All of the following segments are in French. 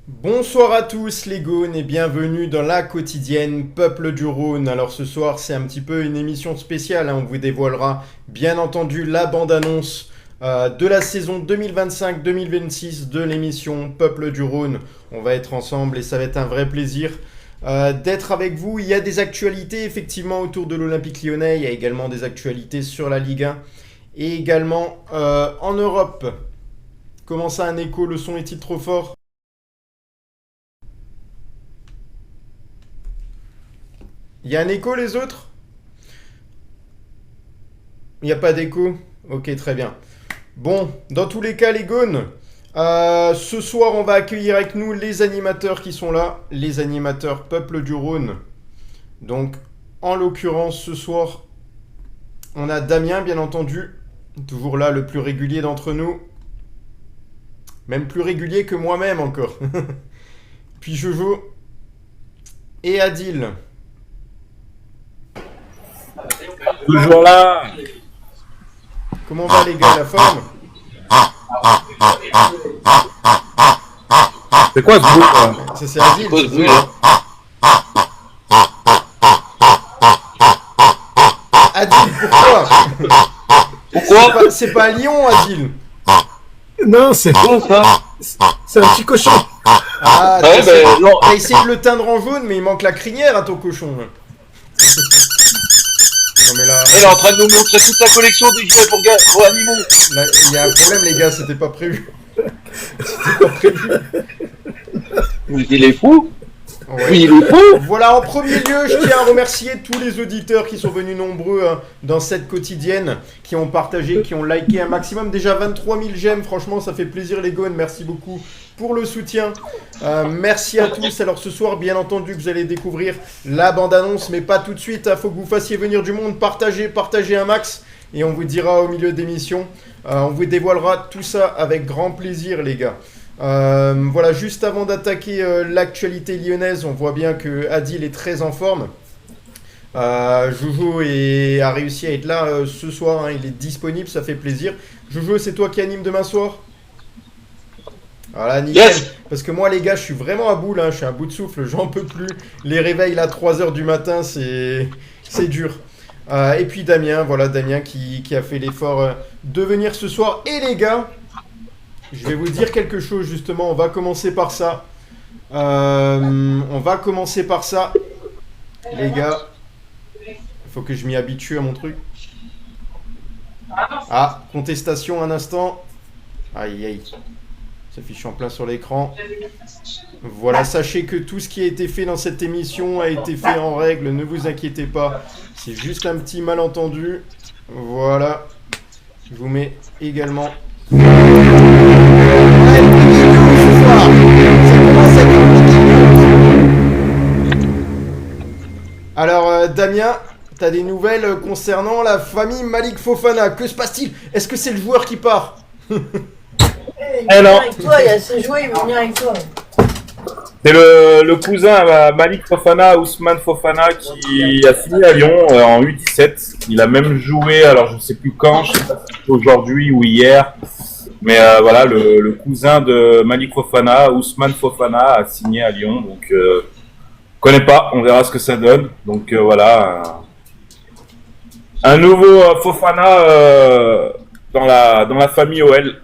Bonsoir à tous les Gaunes et bienvenue dans la quotidienne Peuple du Rhône. Alors ce soir c'est un petit peu une émission spéciale, on vous dévoilera bien entendu la bande-annonce de la saison 2025-2026 de l'émission Peuple du Rhône. On va être ensemble et ça va être un vrai plaisir d'être avec vous. Il y a des actualités effectivement autour de l'Olympique Lyonnais, il y a également des actualités sur la Ligue 1 et également en Europe. Comment ça un écho, le son est-il trop fort? Il y a un écho les autres? Il n'y a pas d'écho? Ok, très bien. Bon, dans tous les cas, les Gaunes, ce soir, on va accueillir avec nous les animateurs qui sont là, les animateurs Peuple du Rhône. Donc, en l'occurrence, ce soir, on a Damien, bien entendu, toujours là, le plus régulier d'entre nous. Même plus régulier que moi-même encore. Puis Jojo et Adil. Toujours là. Comment va les gars, la forme? C'est quoi ce bruit là? Ça c'est Adil. Quoi ce c'est bruit ça. là? Adil, pourquoi? Pourquoi? C'est pas Lyon, Adil. Non, c'est Quoi ça? c'est un petit cochon. Ah, Ouais, non. t'as essayé de le teindre en jaune, mais il manque la crinière à ton cochon. Non mais là, Elle est en train de nous montrer toute sa collection des jouets pour animaux. là, il y a un problème les gars, c'était pas prévu. C'était pas prévu. Il est fou. Ouais. Oui, il est fou. Voilà, en premier lieu, je tiens à remercier tous les auditeurs qui sont venus nombreux dans cette quotidienne, qui ont partagé, qui ont liké un maximum. Déjà 23 000 j'aime, franchement, ça fait plaisir les Gaunes, merci beaucoup pour le soutien. Merci à tous. Alors ce soir, bien entendu, vous allez découvrir la bande-annonce, mais pas tout de suite. Il faut que vous fassiez venir du monde, partagez un max, et on vous dira au milieu d'émission. On vous dévoilera tout ça avec grand plaisir, les gars. Voilà, juste avant d'attaquer l'actualité lyonnaise, on voit bien que Adil est très en forme. Jojo a réussi à être là ce soir, il est disponible, ça fait plaisir. Jojo, c'est toi qui anime demain soir? Voilà, nickel. Yes. Parce que moi, les gars, je suis vraiment à bout là, je suis à bout de souffle, j'en peux plus. Les réveils là, à 3h du matin, c'est dur. Et puis Damien, voilà, Damien qui a fait l'effort de venir ce soir. Et les gars, je vais vous dire quelque chose justement, on va commencer par ça. Les gars. Il faut que je m'y habitue à mon truc. Ah, contestation un instant. Aïe aïe. S'affiche en plein sur l'écran. Voilà, sachez que tout ce qui a été fait dans cette émission a été fait en règle, ne vous inquiétez pas. C'est juste un petit malentendu. Voilà. Je vous mets également. Alors Damien, t'as des nouvelles concernant la famille Malik Fofana. Que se passe-t-il? Est-ce que c'est le joueur qui part? Il Eh non. avec toi, il a ses jouets, il va venir avec toi. C'est le cousin Malik Fofana, Ousmane Fofana, qui a signé à Lyon en U17. Il a même joué, alors je ne sais plus quand, je sais pas si c'est aujourd'hui ou hier. Mais voilà, le cousin de Malik Fofana, Ousmane Fofana, a signé à Lyon. Donc, connais pas, on verra ce que ça donne. Donc voilà, un nouveau Fofana dans la famille OL.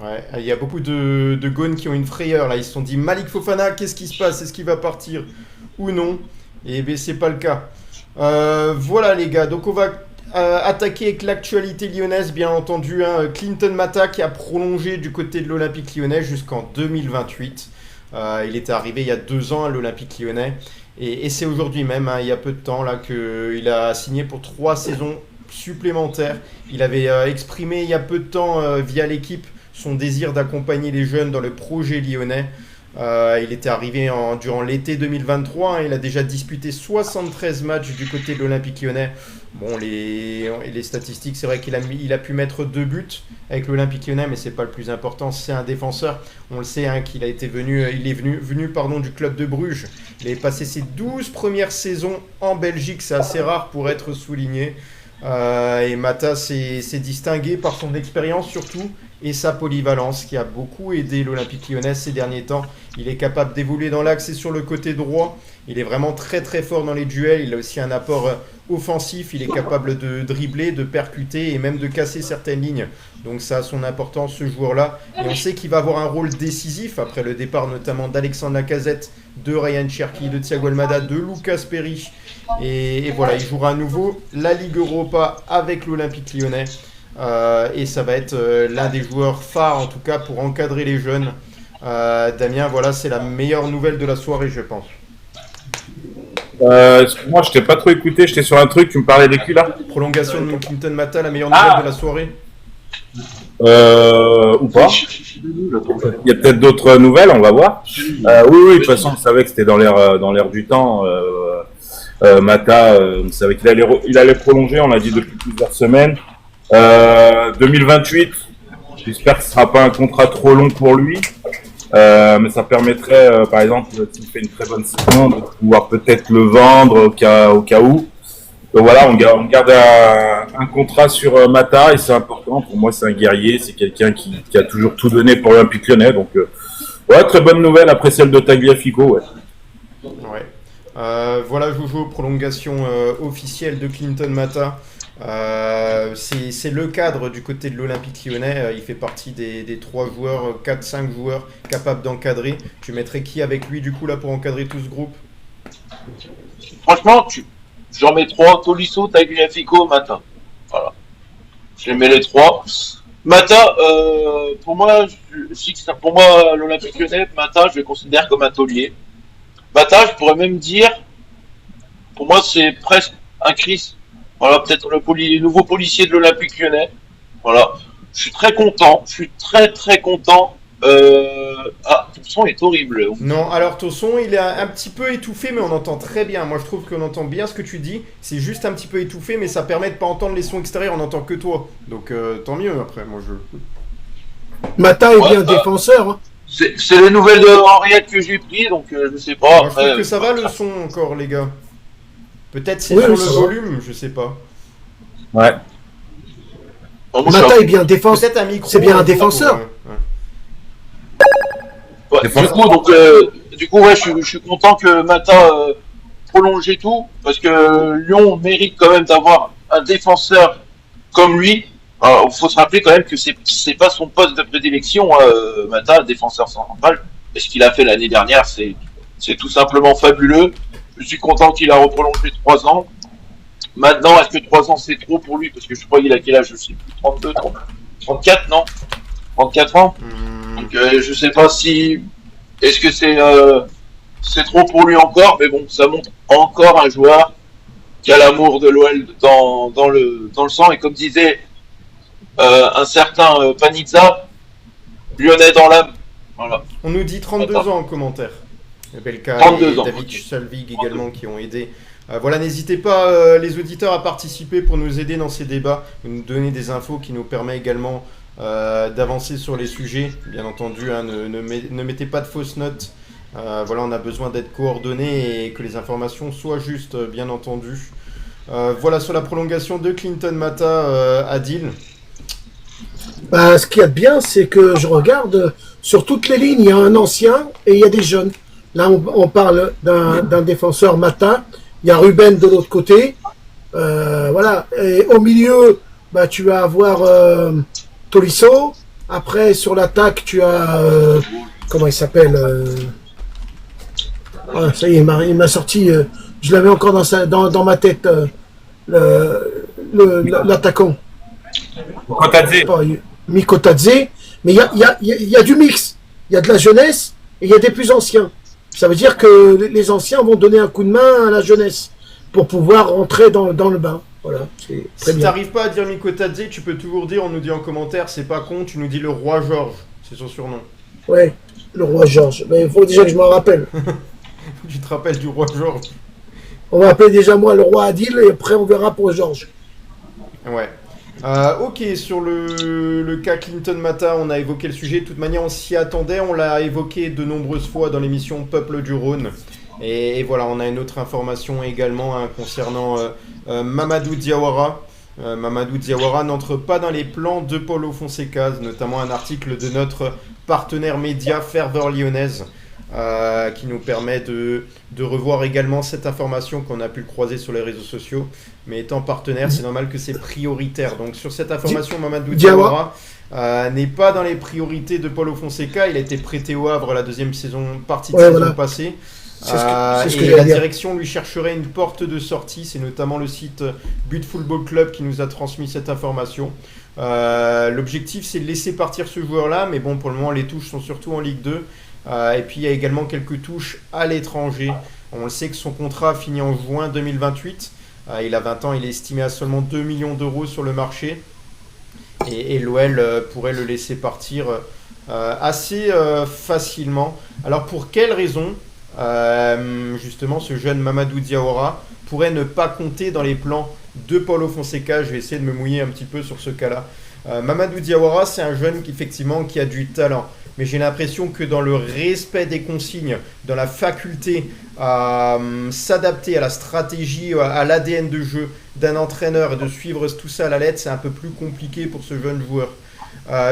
Ouais, il y a beaucoup de Gaunes qui ont une frayeur là. Ils se sont dit Malik Fofana, qu'est-ce qui se passe? Est-ce qu'il va partir ou non? Et bien c'est pas le cas. Voilà les gars, donc on va attaquer avec l'actualité lyonnaise, bien entendu. Clinton Mata qui a prolongé du côté de l'Olympique Lyonnais jusqu'en 2028. Il était arrivé il y a 2 ans à l'Olympique Lyonnais. Et c'est aujourd'hui même, il y a peu de temps, là, qu'il a signé pour 3 saisons supplémentaires. Il avait exprimé il y a peu de temps via l'équipe son désir d'accompagner les jeunes dans le projet lyonnais. Il était arrivé durant l'été 2023, il a déjà disputé 73 matchs du côté de l'Olympique Lyonnais. Bon, les statistiques, c'est vrai qu'il a pu mettre 2 buts avec l'Olympique Lyonnais, mais c'est pas le plus important, c'est un défenseur. On le sait, qu'il il est venu du club de Bruges. Il avait passé ses 12 premières saisons en Belgique, c'est assez rare pour être souligné. Et Mata s'est distingué par son expérience surtout et sa polyvalence qui a beaucoup aidé l'Olympique Lyonnais ces derniers temps. Il est capable d'évoluer dans l'axe et sur le côté droit. Il est vraiment très très fort dans les duels. Il a aussi un apport offensif. Il est capable de dribbler, de percuter et même de casser certaines lignes. Donc ça a son importance ce joueur-là. Et on sait qu'il va avoir un rôle décisif après le départ notamment d'Alexandre Lacazette, de Ryan Cherki, de Thiago Almada, de Lucas Perry. Et voilà, il jouera à nouveau la Ligue Europa avec l'Olympique Lyonnais. Et ça va être l'un des joueurs phares en tout cas pour encadrer les jeunes. Damien, voilà, c'est la meilleure nouvelle de la soirée, je pense. Excuse-moi, je t'ai pas trop écouté, j'étais sur un truc, tu me parlais des culs là. Prolongation de Clinton Mata, la meilleure nouvelle de la soirée. Ou pas. Il y a peut-être d'autres nouvelles, on va voir. Oui, de toute façon, on savait que c'était dans l'air du temps. Mata, on savait qu'il allait prolonger, on l'a dit depuis plusieurs semaines. 2028, j'espère que ce ne sera pas un contrat trop long pour lui. Mais ça permettrait, par exemple, s'il fait une très bonne saison, de pouvoir peut-être le vendre au cas où. Donc voilà, on garde un contrat sur Mata et c'est important. Pour moi, c'est un guerrier, c'est quelqu'un qui a toujours tout donné pour l'Olympique Lyonnais. Donc, ouais, très bonne nouvelle après celle de Tagliafico. Ouais. Voilà, Jojo, prolongation officielle de Clinton Mata. C'est le cadre du côté de l'Olympique Lyonnais. Il fait partie des 3 joueurs, 4-5 joueurs capables d'encadrer. Tu mettrais qui avec lui du coup là pour encadrer tout ce groupe? Franchement, j'en mets 3, Tolisso, Tagliafico, Mata. Voilà. Je les mets les 3. Mata, pour moi, l'Olympique Lyonnais, Mata, je le considère comme un taulier. Mata, je pourrais même dire, pour moi, c'est presque un Chris. Voilà, peut-être le nouveau policier de l'Olympique Lyonnais. Voilà. Je suis très content. Je suis très très content. Ton son est horrible. Non, alors ton son, il est un petit peu étouffé, mais on entend très bien. Moi, je trouve qu'on entend bien ce que tu dis. C'est juste un petit peu étouffé, mais ça permet de pas entendre les sons extérieurs. On n'entend que toi. Donc, tant mieux après. Moi, Mata est bien défenseur. Hein. C'est les nouvelles de Henriette que j'ai pris, donc je sais pas. Moi, je trouve que ça va le son encore, les gars. Peut-être c'est sur le volume, je sais pas. Ouais. Mata est bien défenseur. Peut-être un micro. C'est bien un défenseur. Ouais, du coup, ouais, je suis content que Mata prolonge et tout, parce que Lyon mérite quand même d'avoir un défenseur comme lui. Il faut se rappeler quand même que c'est pas son poste de prédilection, Mata, défenseur central. Et ce qu'il a fait l'année dernière, c'est tout simplement fabuleux. Je suis content qu'il a reprolongé 3 ans. Maintenant, est-ce que 3 ans c'est trop pour lui? Parce que je crois qu'il a quel âge? Je sais plus, 32, 34, non? 34 ans. Donc je sais pas si... Est-ce que c'est trop pour lui encore? Mais bon, ça montre encore un joueur qui a l'amour de l'OL dans le sang. Et comme disait un certain Panizza, Lyonnais dans l'âme. Voilà. On nous dit 32 ans en commentaire. Belka 32 et ans. David Salvig également qui ont aidé. Voilà, n'hésitez pas les auditeurs à participer pour nous aider dans ces débats, nous donner des infos qui nous permettent également d'avancer sur les sujets. Bien entendu, hein, ne mettez pas de fausses notes. Voilà, on a besoin d'être coordonnés et que les informations soient justes, bien entendu. Voilà, sur la prolongation de Clinton Mata, Adil. Bah, ce qu'il y a de bien, c'est que je regarde sur toutes les lignes, il y a un ancien et il y a des jeunes. Là, on parle d'un défenseur Mata. Il y a Ruben de l'autre côté. Voilà. Et au milieu, bah, tu vas avoir Tolisso. Après, sur l'attaque, tu as... comment il s'appelle ça y est, il m'a sorti... je l'avais encore dans ma tête, l'attaquant. Mikotadze. Mais il y a du mix. Il y a de la jeunesse et il y a des plus anciens. Ça veut dire que les anciens vont donner un coup de main à la jeunesse pour pouvoir rentrer dans le bain. Voilà, c'est très si bien. t'arrives pas à dire Mikotadze, tu peux toujours dire, on nous dit en commentaire, c'est pas con, tu nous dis le roi Georges, c'est son surnom. Ouais, le roi Georges. Mais il faut déjà que je m'en rappelle. Tu te rappelles du roi Georges? On va appeler déjà moi le roi Adil et après on verra pour Georges. Ouais. Ok, sur le cas Clinton Mata, on a évoqué le sujet. De toute manière, on s'y attendait. On l'a évoqué de nombreuses fois dans l'émission Peuple du Rhône. Et voilà, on a une autre information également hein, concernant Mamadou Diawara. Mamadou Diawara n'entre pas dans les plans de Paulo Fonseca, notamment un article de notre partenaire média Ferveur Lyonnaise qui nous permet de revoir également cette information qu'on a pu croiser sur les réseaux sociaux. Mais étant partenaire, c'est normal que c'est prioritaire. Donc sur cette information, Mamadou Diawara n'est pas dans les priorités de Paulo Fonseca. Il a été prêté au Havre la deuxième partie de saison passée. Et la direction lui chercherait une porte de sortie. C'est notamment le site But Football Club qui nous a transmis cette information. L'objectif, c'est de laisser partir ce joueur-là, mais bon, pour le moment, les touches sont surtout en Ligue 2. Et puis, il y a également quelques touches à l'étranger. On le sait que son contrat finit en juin 2028. Il a 20 ans, il est estimé à seulement 2 millions d'euros sur le marché. Et l'OL pourrait le laisser partir assez facilement. Alors, pour quelles raisons justement ce jeune Mamadou Diawara pourrait ne pas compter dans les plans de Paulo Fonseca? Je vais essayer de me mouiller un petit peu sur ce cas-là. Mamadou Diawara, c'est un jeune qui a du talent, mais j'ai l'impression que dans le respect des consignes, dans la faculté à s'adapter à la stratégie, à l'ADN de jeu d'un entraîneur et de suivre tout ça à la lettre, c'est un peu plus compliqué pour ce jeune joueur.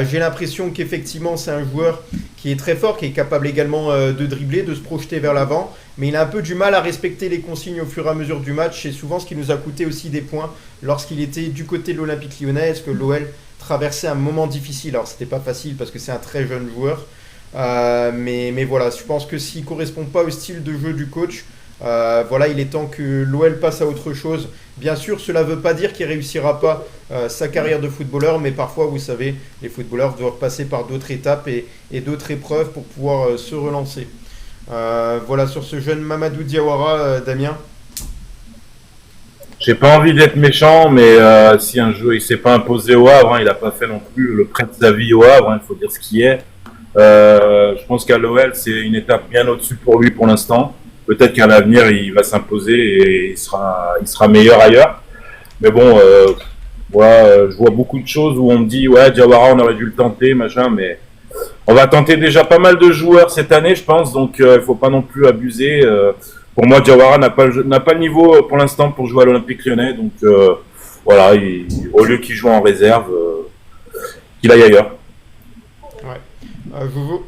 J'ai l'impression qu'effectivement c'est un joueur qui est très fort, qui est capable également de dribbler, de se projeter vers l'avant, mais il a un peu du mal à respecter les consignes au fur et à mesure du match. C'est souvent ce qui nous a coûté aussi des points lorsqu'il était du côté de l'Olympique Lyonnais. Est-ce que l'OL traversait un moment difficile? Alors c'était pas facile parce que c'est un très jeune joueur, mais voilà, je pense que s'il ne correspond pas au style de jeu du coach, voilà, il est temps que l'OL passe à autre chose. Bien sûr, cela ne veut pas dire qu'il ne réussira pas sa carrière de footballeur, mais parfois, vous savez, les footballeurs doivent passer par d'autres étapes et d'autres épreuves pour pouvoir se relancer. Voilà, sur ce jeune Mamadou Diawara, Damien. J'ai pas envie d'être méchant, mais si un jeu il s'est pas imposé au Havre, il n'a pas fait non plus le prêt de sa vie au Havre, il faut dire ce qui est. Je pense qu'à l'OL, c'est une étape bien au-dessus pour lui pour l'instant. Peut-être qu'à l'avenir, il va s'imposer et il sera meilleur ailleurs. Mais bon, je vois beaucoup de choses où on me dit, ouais, Diawara, on aurait dû le tenter, machin, mais on va tenter déjà pas mal de joueurs cette année, je pense, donc il faut pas non plus abuser. Pour moi, Diawara n'a pas le niveau pour l'instant pour jouer à l'Olympique Lyonnais, donc voilà, au lieu qu'il joue en réserve, qu'il aille ailleurs. Ouais. Vous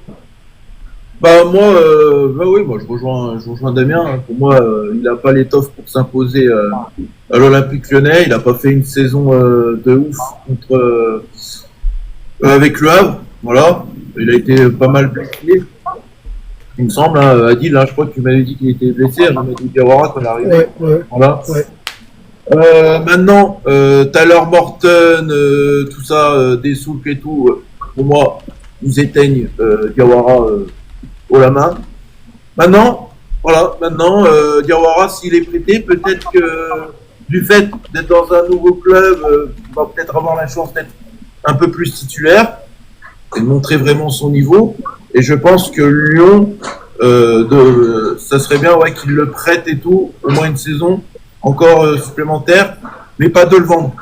moi je rejoins Damien. Pour moi, il n'a pas l'étoffe pour s'imposer à l'Olympique Lyonnais. Il n'a pas fait une saison de ouf avec le Havre. Voilà, il a été pas mal blessé. Il me semble, Adil, je crois que tu m'avais dit qu'il était blessé. On m'a dit Diawara quand il est arrivé. Ouais. Voilà. Ouais. Maintenant, Tyler Morton, tout ça, des soupes et tout, pour moi, ils éteignent Diawara haut la main. Maintenant, Diawara, s'il est prêté, peut-être que du fait d'être dans un nouveau club, il va peut-être avoir la chance d'être un peu plus titulaire et de montrer vraiment son niveau. Et je pense que Lyon, ça serait bien qu'il le prête et tout, au moins une saison encore supplémentaire, mais pas de le vendre.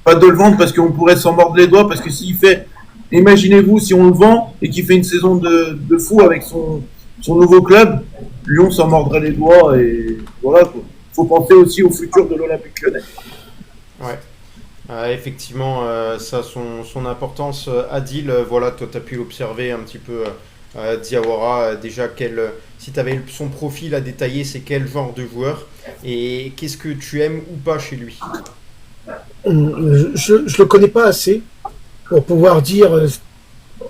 Pas de le vendre parce qu'on pourrait s'en mordre les doigts, parce que s'il fait... Imaginez-vous si on le vend et qu'il fait une saison de fou avec son nouveau club, Lyon s'en mordrait les doigts et voilà quoi. Faut penser aussi au futur de l'Olympique Lyonnais. Ouais. Effectivement, ça a son importance. Adil, voilà, toi tu as pu l'observer un petit peu. Diawara, déjà, si tu avais son profil à détailler, c'est quel genre de joueur et qu'est-ce que tu aimes ou pas chez lui? Je le connais pas assez pour pouvoir dire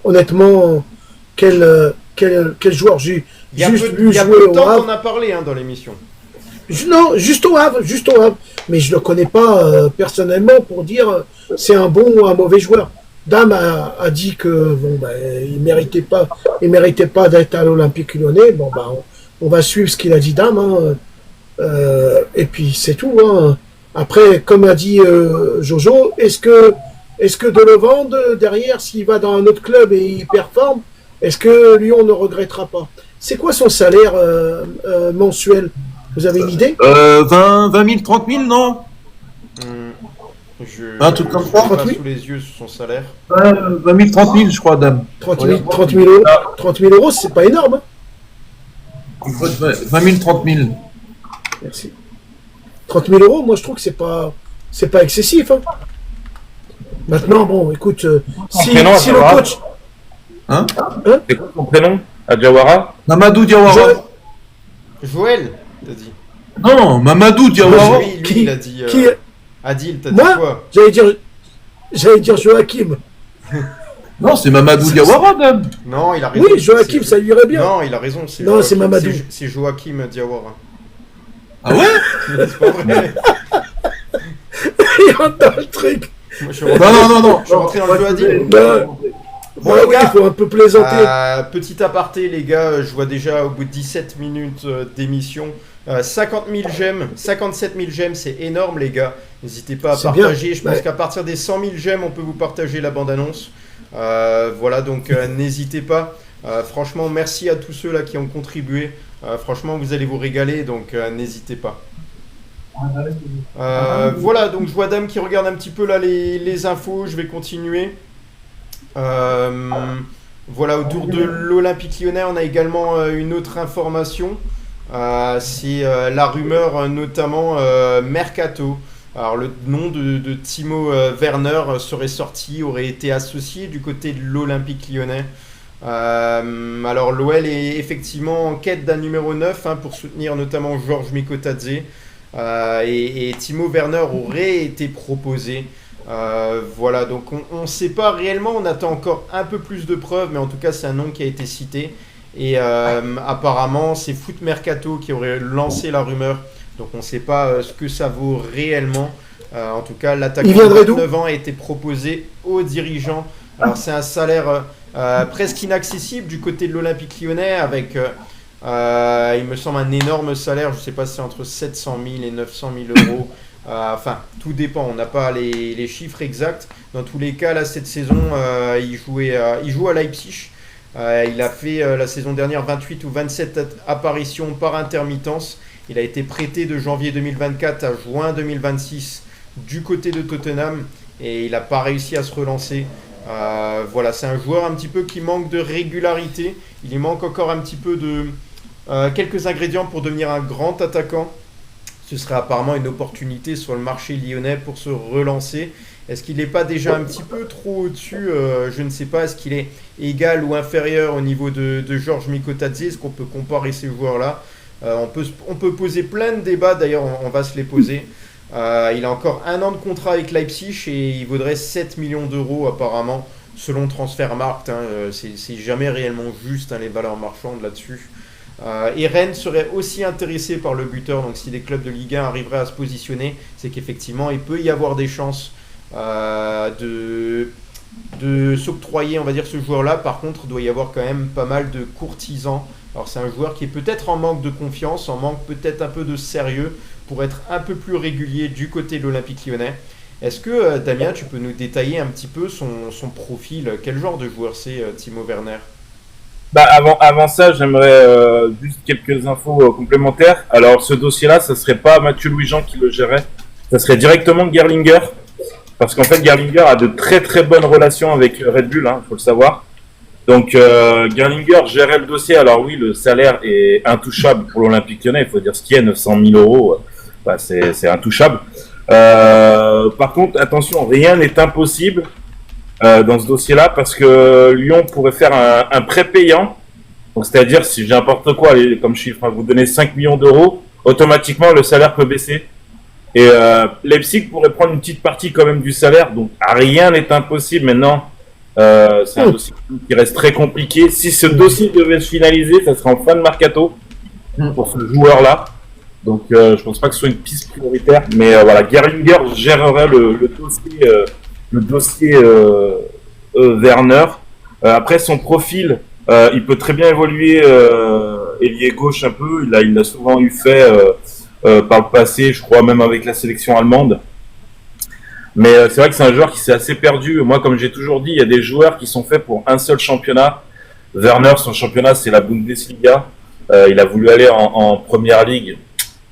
honnêtement quel joueur j'ai juste vu jouer au Havre. On a parlé dans l'émission. Non, juste au Havre. Mais je le connais pas personnellement pour dire c'est un bon ou un mauvais joueur. Dame a dit que il méritait pas d'être à l'Olympique Lyonnais. On va suivre ce qu'il a dit Dame. Et puis c'est tout. Après, comme a dit Jojo, est-ce que de le vendre derrière, s'il va dans un autre club et il performe, est-ce que Lyon ne regrettera pas? C'est quoi son salaire mensuel? Vous avez une idée? 20 000, 30 000, non? Un truc comme ça, sous les yeux son salaire. 20 000, 30 000, je crois, Dame. 30 000 euros, c'est pas énorme. 20 000, 30 000. Merci. 30 000 euros, moi je trouve que c'est pas c'est pas excessif. Hein. Maintenant, bon, écoute, si le coach... Hein? C'est quoi ton prénom à Diawara? Mamadou Diawara. Joël, t'as dit. Non, Mamadou Diawara. Lui, Qui- il a dit. qui- Adil, t'as dit Moi quoi? J'allais dire Joachim. Non, c'est Mamadou Diawara, dame. Non, il a raison. Oui, Joachim, ça lui irait bien. Non, il a raison. Non, c'est Mamadou. C'est Joachim Diawara. Ah ouais? C'est pas vrai. Il rentre dans le truc. Moi, je suis Non, rentré, non. je suis rentré dans le jeu Adil. Bon, Ouais, les oui, gars, il faut un peu plaisanter. petit aparté, les gars, je vois déjà au bout de 17 minutes d'émission 50 000 j'aime, 57 000 j'aime, c'est énorme, les gars. N'hésitez pas à C'est partager. bien. Je pense Ouais. qu'à partir des 100 000 j'aime, on peut vous partager la bande-annonce. Voilà, donc n'hésitez pas. Franchement, merci à tous ceux là qui ont contribué. Franchement, vous allez vous régaler, donc n'hésitez pas. Voilà, donc je vois Dame qui regarde un petit peu là les infos. Je vais continuer. Voilà, autour de l'Olympique Lyonnais, on a également une autre information. C'est la rumeur, notamment Mercato. Alors, le nom de Timo Werner serait sorti, aurait été associé du côté de l'Olympique Lyonnais. Alors, l'OL est effectivement en quête d'un numéro 9 pour soutenir notamment Georges Mikotadze. Et Timo Werner aurait été proposé. Voilà, donc on ne sait pas réellement, on attend encore un peu plus de preuves, mais en tout cas c'est un nom qui a été cité. Et apparemment c'est Foot Mercato qui aurait lancé la rumeur, donc on ne sait pas ce que ça vaut réellement. En tout cas, l'attaquant Il de viendrait d'où 29 ans a été proposé aux dirigeants. Alors c'est un salaire presque inaccessible du côté de l'Olympique Lyonnais, avec il me semble un énorme salaire, je ne sais pas si c'est entre 700 000 et 900 000 euros. Enfin, tout dépend, on n'a pas les chiffres exacts. Dans tous les cas, là, cette saison, il joue à Leipzig. Il a fait la saison dernière 28 ou 27 apparitions par intermittence. Il a été prêté de janvier 2024 à juin 2026 du côté de Tottenham et il n'a pas réussi à se relancer. Voilà, c'est un joueur un petit peu qui manque de régularité. Il lui manque encore un petit peu de quelques ingrédients pour devenir un grand attaquant. Ce serait apparemment une opportunité sur le marché lyonnais pour se relancer. Est-ce qu'il n'est pas déjà un petit peu trop au-dessus? Je ne sais pas. Est-ce qu'il est égal ou inférieur au niveau de Georges Mikotadze? Est-ce qu'on peut comparer ces joueurs-là? On peut poser plein de débats. D'ailleurs, on va se les poser. Il a encore 1 an de contrat avec Leipzig et il vaudrait 7 millions d'euros apparemment, selon Transfermarkt. C'est jamais réellement juste les valeurs marchandes là-dessus. Et Rennes serait aussi intéressé par le buteur, donc si des clubs de Ligue 1 arriveraient à se positionner, c'est qu'effectivement il peut y avoir des chances de s'octroyer, on va dire, ce joueur-là. Par contre, il doit y avoir quand même pas mal de courtisans. Alors c'est un joueur qui est peut-être en manque de confiance, en manque peut-être un peu de sérieux pour être un peu plus régulier du côté de l'Olympique Lyonnais. Est-ce que Damien, tu peux nous détailler un petit peu son profil? Quel genre de joueur c'est Timo Werner? Bah avant ça, j'aimerais juste quelques infos complémentaires. Alors ce dossier-là, ça serait pas Mathieu Louis-Jean qui le gérait, ça serait directement Gerlinger, parce qu'en fait Gerlinger a de très très bonnes relations avec Red Bull, faut le savoir. Donc Gerlinger gérait le dossier. Alors oui, le salaire est intouchable pour l'Olympique Lyonnais, il faut dire ce qui est, 900 000 euros, c'est intouchable. Par contre, attention, rien n'est impossible dans ce dossier-là, parce que Lyon pourrait faire un prêt payant. Donc, c'est-à-dire, si j'ai n'importe quoi comme chiffre, vous donnez 5 millions d'euros, automatiquement le salaire peut baisser. Et Leipzig pourrait prendre une petite partie quand même du salaire. Donc rien n'est impossible. Maintenant, c'est un dossier qui reste très compliqué. Si ce dossier devait se finaliser, ça sera en fin de mercato pour ce joueur-là. Donc je pense pas que ce soit une piste prioritaire. Mais voilà, Gerlinger gérerait le dossier Werner. Après son profil, il peut très bien évoluer ailier gauche un peu. Il l'a souvent eu fait par le passé, je crois même avec la sélection allemande. Mais c'est vrai que c'est un joueur qui s'est assez perdu. Moi, comme j'ai toujours dit, il y a des joueurs qui sont faits pour un seul championnat. Werner, son championnat, c'est la Bundesliga. Il a voulu aller en Première Ligue,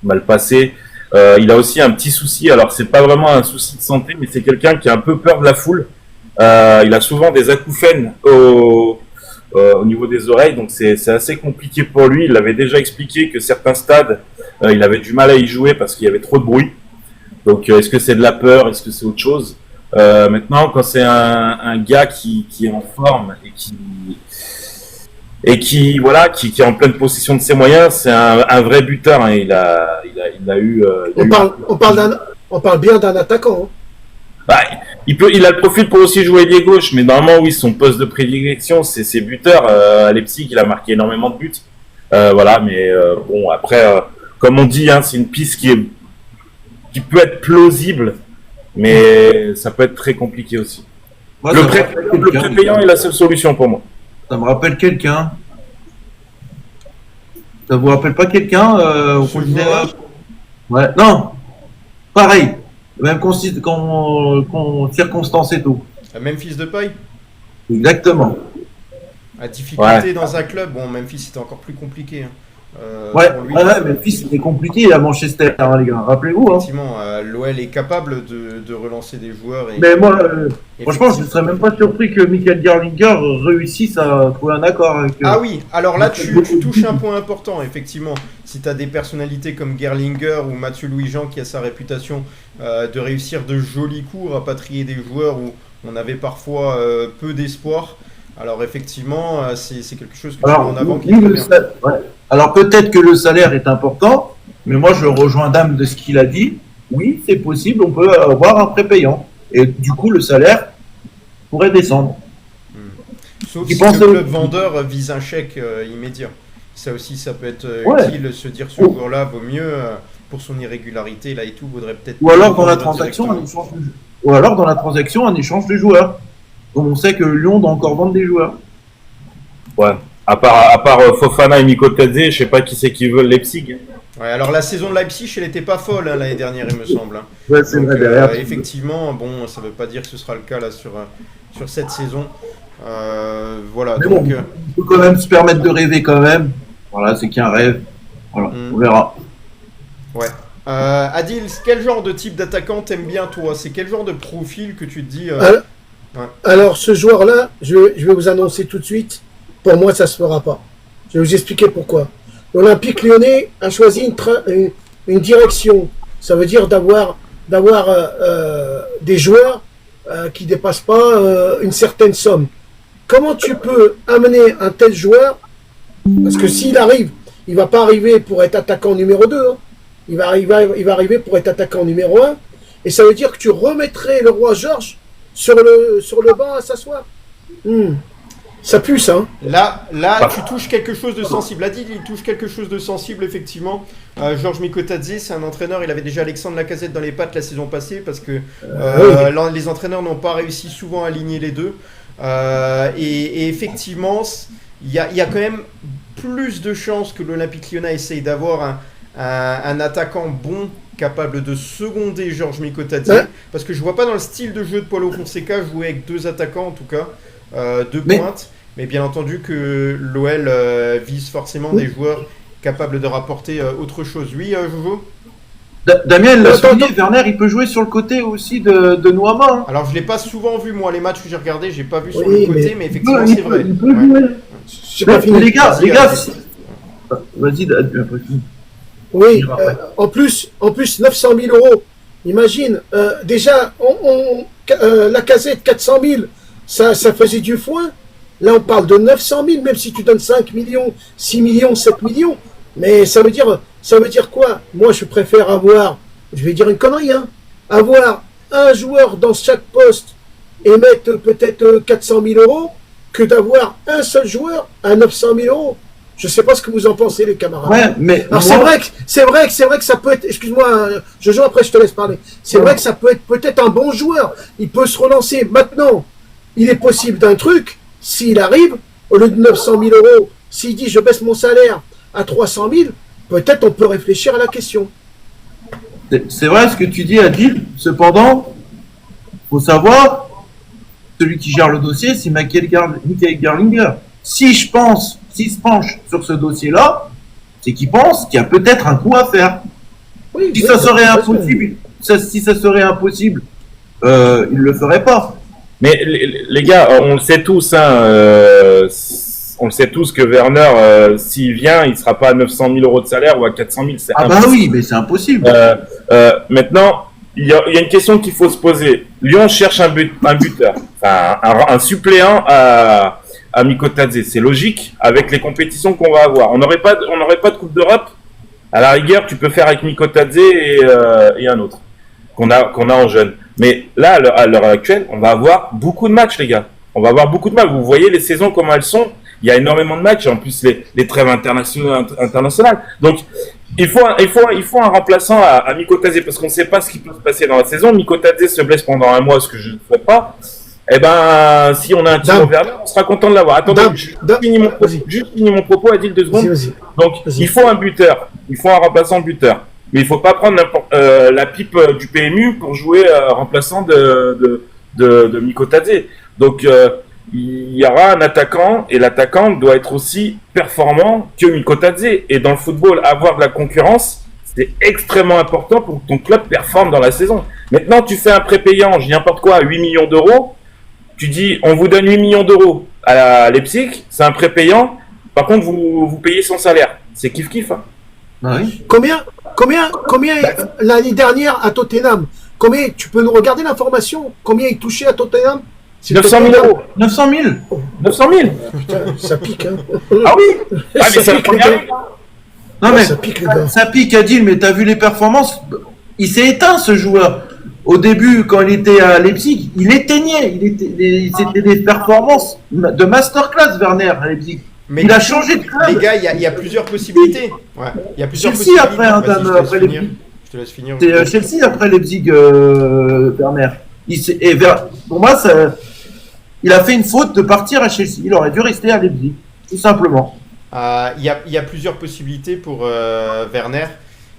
mal passé. Il a aussi un petit souci, alors c'est pas vraiment un souci de santé, mais c'est quelqu'un qui a un peu peur de la foule. Il a souvent des acouphènes au niveau des oreilles, donc c'est assez compliqué pour lui. Il avait déjà expliqué que certains stades, il avait du mal à y jouer parce qu'il y avait trop de bruit. Donc, est-ce que c'est de la peur? Est-ce que c'est autre chose? Maintenant, quand c'est un gars qui est en forme et qui voilà, qui est en pleine possession de ses moyens, c'est un vrai buteur. Hein. Il a eu. On parle bien d'un attaquant. Hein. Bah, il a le profil pour aussi jouer ailier gauche, mais normalement, oui, son poste de prédilection, c'est ses buteurs. À Leipzig, il a marqué énormément de buts. Voilà, mais bon, après, comme on dit, hein, c'est une piste qui peut être plausible, mais ça peut être très compliqué aussi. Moi, Le ça me prêt rappelle le quelqu'un. prêt payant est la seule solution pour moi. Ça me rappelle quelqu'un. Ça vous rappelle pas quelqu'un Ce joueur-là Ouais, non. Pareil. Même circonstance et tout. Memphis Depay. Exactement. La difficulté dans un club, bon, Memphis c'était encore plus compliqué. Hein. Ouais, Pour lui, mais fils, c'était compliqué à Manchester, hein, les gars. Rappelez-vous. Hein. effectivement, l'OL est capable de relancer des joueurs. Et, Mais moi, et franchement, je ne serais même pas surpris que Michael Gerlinger réussisse à trouver un accord avec. Ah oui, alors là tu touches un point important, effectivement. Si tu as des personnalités comme Gerlinger ou Mathieu Louis-Jean qui a sa réputation de réussir de jolis coups, rapatrier des joueurs où on avait parfois peu d'espoir, alors effectivement, c'est quelque chose que tu mets en avant qui est très bien. Ouais. Alors peut-être que le salaire est important, mais moi je rejoins Dame de ce qu'il a dit. Oui, c'est possible, on peut avoir un prépayant. Et du coup, le salaire pourrait descendre. Sauf Qui si pense le au- club vendeur vise un chèque immédiat. Ça aussi, ça peut être Ouais. utile, se dire ce Ou- joueur-là vaut mieux pour son irrégularité là et tout, vaudrait peut-être. Ou alors dans la vendre transaction, un directement. échange de... Ou alors dans la transaction, un échange de joueurs. Comme on sait que Lyon doit encore vendre des joueurs. Ouais. À part Fofana et Mikotadze, je sais pas qui c'est qui veut Leipzig. Ouais, alors la saison de Leipzig, elle n'était pas folle hein, l'année dernière, il me semble. Hein. Ouais, c'est Donc, vrai, derrière. effectivement, bon, ça veut pas dire que ce sera le cas là sur cette saison. Voilà, Mais donc bon, on peut quand même se permettre de rêver quand même. Voilà, c'est qu'un rêve. Voilà, on verra. ouais. Adil, quel genre de type d'attaquant t'aimes bien toi? C'est quel genre de profil que tu te dis Alors, ce joueur-là, je vais vous annoncer tout de suite, pour moi, ça se fera pas. Je vais vous expliquer pourquoi. L'Olympique Lyonnais a choisi une direction. Ça veut dire d'avoir des joueurs qui dépassent pas une certaine somme. Comment tu peux amener un tel joueur? Parce que s'il arrive, il va pas arriver pour être attaquant numéro 2. Hein. Il va arriver pour être attaquant numéro 1. Et ça veut dire que tu remettrais le roi Georges sur le banc à s'asseoir. Ça pue, ça. Hein. Là, tu touches quelque chose de sensible. Adil, il touche quelque chose de sensible, effectivement. Georges Mikotadze, c'est un entraîneur. Il avait déjà Alexandre Lacazette dans les pattes la saison passée parce que les entraîneurs n'ont pas réussi souvent à aligner les deux. Et effectivement, il y a quand même plus de chances que l'Olympique Lyonnais essaye d'avoir un attaquant bon capable de seconder Georges Mikotadze. Ouais. Parce que je vois pas dans le style de jeu de Paulo Fonseca jouer avec deux attaquants en tout cas. Deux Mais- pointes, mais bien entendu que l'OL vise forcément des joueurs capables de rapporter autre chose. Oui, Jojo? Damien l'a Attends, souligné, Werner, il peut jouer sur le côté aussi de Noama. Hein. Alors je l'ai pas souvent vu moi les matchs que j'ai regardé, j'ai pas vu sur Oui, le côté, mais effectivement c'est vrai. Il peut Ouais. jouer. J'ai pas fini. Les gars, Vas-y, vas-y, après. Oui, en plus 900 000 euros. Imagine, déjà, la casette 400 000, ça faisait du foin. Là, on parle de 900 000, même si tu donnes 5 millions, 6 millions, 7 millions. Mais ça veut dire quoi? Moi, je préfère avoir, je vais dire une connerie, hein, avoir un joueur dans chaque poste et mettre peut-être 400 000 euros que d'avoir un seul joueur à 900 000 euros. Je sais pas ce que vous en pensez, les camarades. Ouais, mais Alors c'est vrai que ça peut être, excuse-moi, Jojo, après je te laisse parler. C'est vrai que ça peut être peut-être un bon joueur. Il peut se relancer. Maintenant, il est possible d'un truc, s'il arrive, au lieu de 900 000 euros, s'il dit je baisse mon salaire à 300 000, peut-être on peut réfléchir à la question. c'est vrai ce que tu dis, Adil. Cependant, faut savoir, celui qui gère le dossier, c'est Michael Gerlinger. S'il se penche sur ce dossier-là, c'est qu'il pense qu'il y a peut-être un coup à faire. Oui, Si oui, ça serait t'as raison. impossible, il le ferait pas. Mais les gars, on le sait tous, hein, on le sait tous que Werner, s'il vient, il sera pas à 900 000 euros de salaire ou à 400 000. C'est Ah bah impossible. oui, mais c'est impossible. Maintenant, il y a une question qu'il faut se poser. Lyon cherche un buteur, enfin un suppléant à Mikotadze. C'est logique avec les compétitions qu'on va avoir. On n'aurait pas de Coupe d'Europe. À la rigueur, tu peux faire avec Mikotadze et un autre qu'on a en jeune. Mais là, à l'heure actuelle, on va avoir beaucoup de matchs, les gars. On va avoir beaucoup de matchs. Vous voyez les saisons comment elles sont. Il y a énormément de matchs. En plus, les trêves internationales. Donc, il faut un remplaçant à Mikotadze parce qu'on ne sait pas ce qui peut se passer dans la saison. Mikotadze se blesse pendant un mois, ce que je ne souhaite pas. Eh ben, si on a un Timo Werner, on sera content de l'avoir. Attendez, juste finis mon propos, Adil, 2 secondes. Donc, il faut un buteur. Il faut un remplaçant buteur. Mais il ne faut pas prendre la pipe du PMU pour jouer remplaçant de Mikotadze. Donc, il y aura un attaquant et l'attaquant doit être aussi performant que Mikotadze. Et dans le football, avoir de la concurrence, c'est extrêmement important pour que ton club performe dans la saison. Maintenant, tu fais un prépayant, je dis n'importe quoi, à 8 millions d'euros. Tu dis, on vous donne 8 millions d'euros à Leipzig, c'est un prépayant. Par contre, vous payez son salaire. C'est kiff-kiff. Hein. Oui. Combien l'année dernière à Tottenham? Combien, tu peux nous regarder l'information? Combien il touchait à Tottenham? 900 000 euros. 900 000. 900 000. Putain, ça pique, hein. Ah oui. Ah, mais c'est la première. Non, mais ça pique, les gars. Ça pique, Adil, mais t'as vu les performances? Il s'est éteint, ce joueur. Au début, quand il était à Leipzig, il éteignait. C'était des performances de masterclass, Werner, à Leipzig. Mais il a changé de club. Les gars, il y a plusieurs possibilités. Ouais, il y a plusieurs Chelsea possibilités. après, Vas-y, après Leipzig. je te laisse finir. C'est Chelsea après Leipzig, Werner. Pour moi, il a fait une faute de partir à Chelsea. Il aurait dû rester à Leipzig, tout simplement. Il y a plusieurs possibilités pour Werner.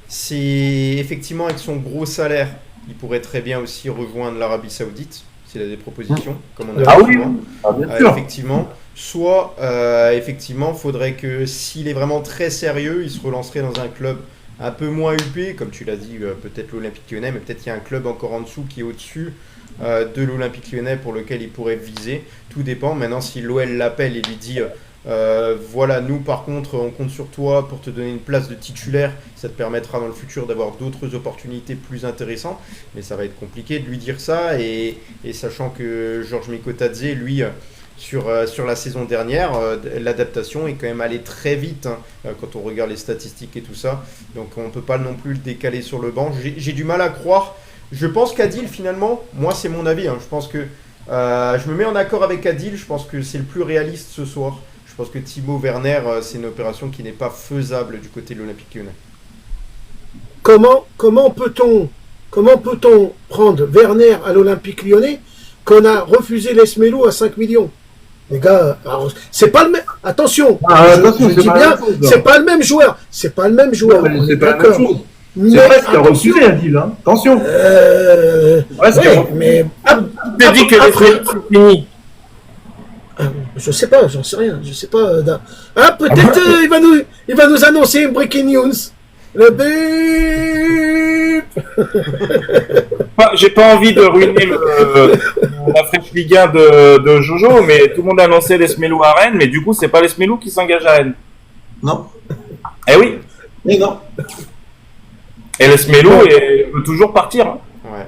C'est effectivement avec son gros salaire, il pourrait très bien aussi rejoindre l'Arabie Saoudite s'il a des propositions, comme on a Ah vu oui, souvent. bien sûr. Effectivement. Soit, effectivement, faudrait que s'il est vraiment très sérieux, il se relancerait dans un club un peu moins huppé, comme tu l'as dit, peut-être l'Olympique Lyonnais, mais peut-être qu'il y a un club encore en dessous qui est au-dessus de l'Olympique Lyonnais pour lequel il pourrait viser. Tout dépend. Maintenant, si l'OL l'appelle et lui dit voilà, nous par contre, on compte sur toi pour te donner une place de titulaire, ça te permettra dans le futur d'avoir d'autres opportunités plus intéressantes, mais ça va être compliqué de lui dire ça, et sachant que Georges Mikotadze, lui, sur la saison dernière, l'adaptation est quand même allée très vite quand on regarde les statistiques et tout ça, donc on ne peut pas non plus le décaler sur le banc. J'ai du mal à croire. Je pense qu'Adil, finalement, moi c'est mon avis, je pense que je me mets en accord avec Adil, je pense que c'est le plus réaliste ce soir. Je pense que Timo Werner, c'est une opération qui n'est pas faisable du côté de l'Olympique Lyonnais. Comment peut-on prendre Werner à l'Olympique Lyonnais qu'on a refusé l'Esmelo à 5 millions? Les gars, alors, c'est pas le même. Attention, je dis bien, c'est pas le même joueur. C'est pas le même joueur. Non, c'est pas la même chose. C'est vrai ce qu'il a refusé, Adil. Hein. Attention. Mais Tu dit que les frais sont finis. je sais pas, j'en sais rien. Je sais pas. Peut-être il va nous annoncer une breaking news. Le bip. J'ai pas envie de ruiner la French Ligue 1 de Jojo, mais tout le monde a annoncé l'Esmelou à Rennes, mais du coup, c'est pas l'Esmelou qui s'engage à Rennes. Non. Eh oui. Mais non. Et l'Esmelou veut toujours partir. Hein. Ouais.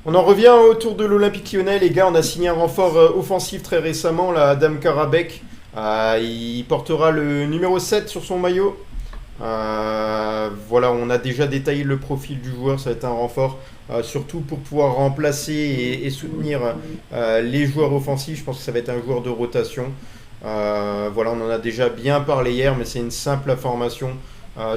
On en revient autour de l'Olympique Lyonnais, les gars. On a signé un renfort offensif très récemment, là, Adam Karabek. Il portera le numéro 7 sur son maillot. Voilà, on a déjà détaillé le profil du joueur. Ça va être un renfort, surtout pour pouvoir remplacer et soutenir les joueurs offensifs. Je pense que ça va être un joueur de rotation. Voilà, on en a déjà bien parlé hier, mais c'est une simple information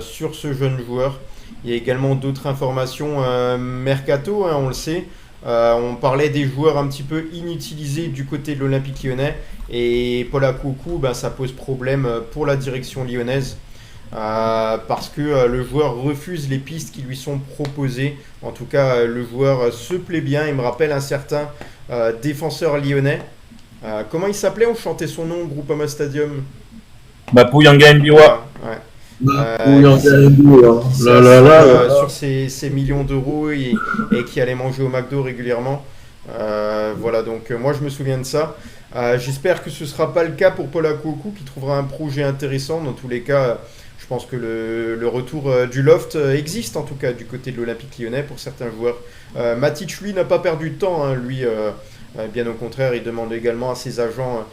sur ce jeune joueur. Il y a également d'autres informations mercato, on le sait. On parlait des joueurs un petit peu inutilisés du côté de l'Olympique Lyonnais. Et Paul Akoukou, ça pose problème pour la direction lyonnaise. Parce que le joueur refuse les pistes qui lui sont proposées. En tout cas, le joueur se plaît bien. Il me rappelle un certain défenseur lyonnais. Comment il s'appelait? On chantait son nom au Groupama Stadium. Pouyanga Mbiwa. Ouais. Sur ces millions d'euros et qui allait manger au McDo régulièrement. Voilà, donc moi je me souviens de ça. J'espère que ce ne sera pas le cas pour Paul Akoukou, qui trouvera un projet intéressant. Dans tous les cas, je je pense que le retour du loft existe en tout cas du côté de l'Olympique Lyonnais pour certains joueurs. Matic, lui, n'a pas perdu de temps. Hein. Lui, bien au contraire, il demande également à ses agents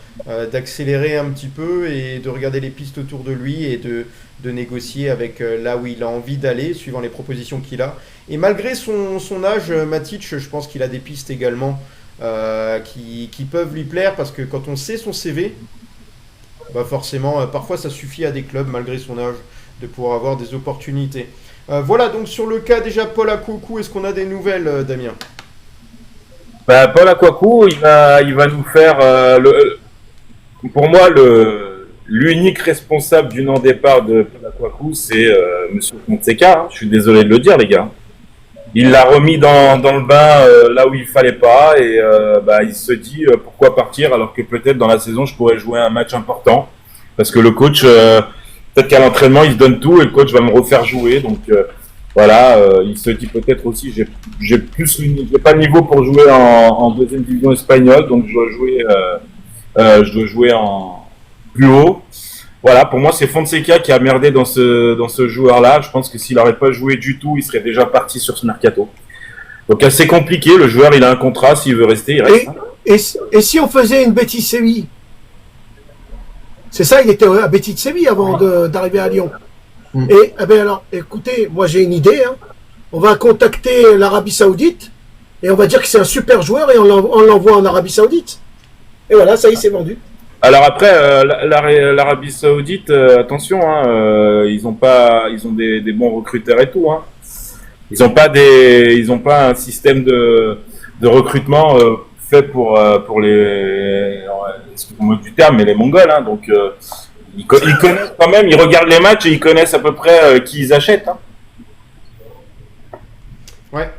d'accélérer un petit peu et de regarder les pistes autour de lui et de négocier avec là où il a envie d'aller, suivant les propositions qu'il a. Et malgré son âge, Matic, je pense qu'il a des pistes également qui peuvent lui plaire parce que quand on sait son CV, bah forcément, parfois ça suffit à des clubs, malgré son âge, de pouvoir avoir des opportunités. Voilà, donc sur le cas déjà Paul Akouakou, est-ce qu'on a des nouvelles, Damien? Bah, Paul Akouakou, il va nous faire pour moi l'unique responsable du non-départ de Paul Akouakou, c'est Monsieur Fonseca. Hein. Je suis désolé de le dire, les gars. Il l'a remis dans le bain là où il fallait pas et il se dit pourquoi partir alors que peut-être dans la saison je pourrais jouer un match important parce que le coach peut-être qu'à l'entraînement il se donne tout et le coach va me refaire jouer donc il se dit peut-être aussi j'ai pas le niveau pour jouer en deuxième division espagnole donc je dois jouer en plus haut. Voilà, pour moi, c'est Fonseca qui a merdé dans ce joueur-là. Je pense que s'il n'aurait pas joué du tout, il serait déjà parti sur ce mercato. Donc, assez compliqué. Le joueur, il a un contrat. S'il veut rester, il reste. Et si on faisait une Betis Séville? C'est ça, il était à Betis Séville avant d'arriver à Lyon. Et alors, écoutez, moi j'ai une idée. Hein. On va contacter l'Arabie Saoudite et on va dire que c'est un super joueur et on l'envoie en Arabie Saoudite. Et voilà, ça y est, c'est vendu. Alors après, l'Arabie Saoudite, attention, hein, ils ont des bons recruteurs et tout. Hein. Ils ont pas un système de recrutement fait pour les, excusez-moi du terme, mais les Mongols. Hein, donc ils connaissent quand même, ils regardent les matchs et ils connaissent à peu près qui ils achètent. Hein. Ouais.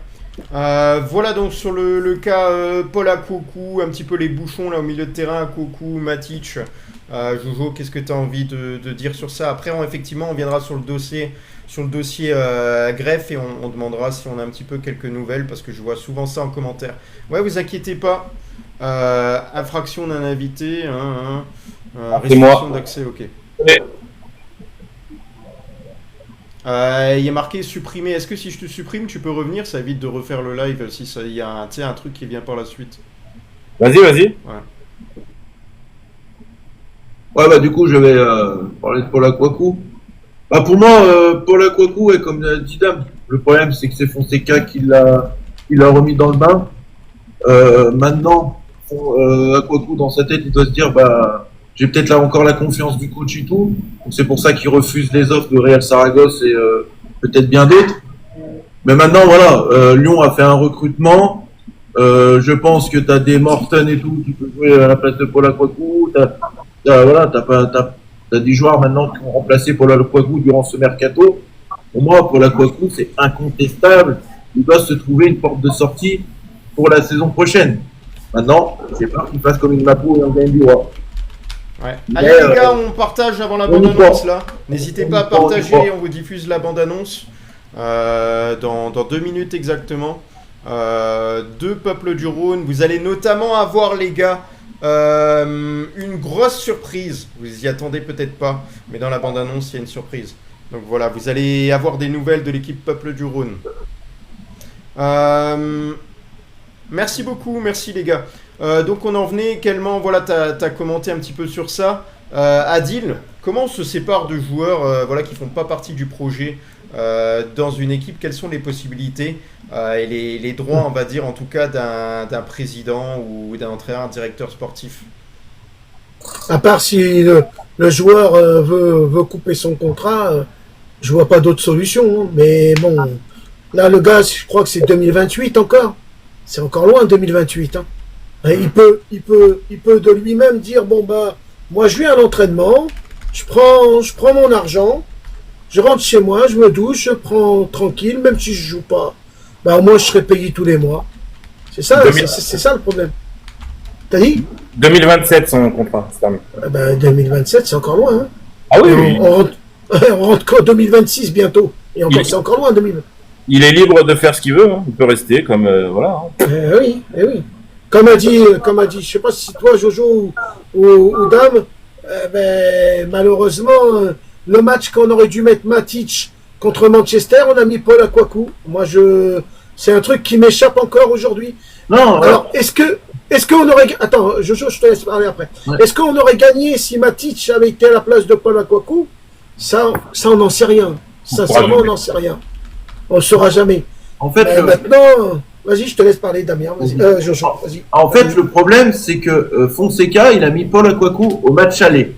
Voilà donc sur le cas Paul Akouakou, un petit peu les bouchons là au milieu de terrain, Akouakou, Matic. Jojo, qu'est-ce que tu as envie de dire sur ça? Après, effectivement, on viendra sur le dossier greffe et on demandera si on a un petit peu quelques nouvelles parce que je vois souvent ça en commentaire. Ouais, vous inquiétez pas. Infraction d'un invité, restriction d'accès, ok. Il y a marqué supprimer. Est-ce que si je te supprime, tu peux revenir? Ça évite de refaire le live si il y a un truc qui vient par la suite. Vas-y. Ouais. Ouais, bah, du coup, je vais parler de Paul Akouakou. Bah, pour moi, Paul Akouakou est comme dit Dame. Le problème, c'est que c'est Fonseca qui l'a remis dans le bain. Maintenant, Akouakou, dans sa tête, il doit se dire, bah, j'ai peut-être là encore la confiance du coach et tout. Donc c'est pour ça qu'il refuse les offres de Real Saragosse et peut-être bien d'autres. Mais maintenant, voilà, Lyon a fait un recrutement. Je pense que tu as des Morton et tout qui peuvent jouer à la place de Paul Akouakou. T'as des joueurs maintenant qui ont remplacé Paul Akouakou durant ce mercato. Pour moi, Paul Akouakou, c'est incontestable. Il doit se trouver une porte de sortie pour la saison prochaine. Maintenant, c'est pas qu'il fasse comme une Mapo et on gagne du roi. Ouais. Allez les gars, on partage avant la bande-annonce là. N'hésitez pas à partager, on vous diffuse la bande-annonce dans 2 minutes exactement. 2 peuples du Rhône. Vous allez notamment avoir les gars une grosse surprise. Vous y attendez peut-être pas, mais dans la bande-annonce il y a une surprise. Donc voilà, vous allez avoir des nouvelles de l'équipe Peuple du Rhône. Merci beaucoup, merci les gars. Donc on en venait, Kelman, voilà, t'as commenté un petit peu sur ça. Adil, comment on se sépare de joueurs qui font pas partie du projet dans une équipe? Quelles sont les possibilités et les droits, on va dire, en tout cas, d'un président ou d'un entraîneur, un directeur sportif? À part si le joueur veut couper son contrat, je vois pas d'autre solution. Hein. Mais bon, là, le gars, je crois que c'est 2028 encore. C'est encore loin, 2028. Hein. Il peut de lui-même dire, bon, bah, moi, je viens à l'entraînement, je prends mon argent, je rentre chez moi, je me douche, je prends tranquille, même si je joue pas. Bah, au moins, je serai payé tous les mois. C'est ça, c'est ça le problème. T'as dit 2027, son contrat. 2027, c'est encore loin. Hein. Ah oui, on rentre qu'en 2026 bientôt. Et encore, c'est encore loin, 2020. Il est libre de faire ce qu'il veut. Hein. Il peut rester comme... voilà. Hein. Oui. Comme a dit, je sais pas si toi, Jojo ou Dame, malheureusement, le match qu'on aurait dû mettre Matic contre Manchester, on a mis Paul Akwaku. Moi, c'est un truc qui m'échappe encore aujourd'hui. Non, Alors, est-ce qu'on aurait... Attends, je te laisse parler après. Ouais. Est-ce qu'on aurait gagné si Matic avait été à la place de Paul Akwaku? Ça, on n'en sait rien. Sincèrement, on n'en sait rien. On ne saura jamais. en fait, Mais maintenant, vas-y, je te laisse parler, Damien. Vas-y. Jojo, vas-y. en fait, le problème, c'est que Fonseca, il a mis Paul Akwaku au match aller.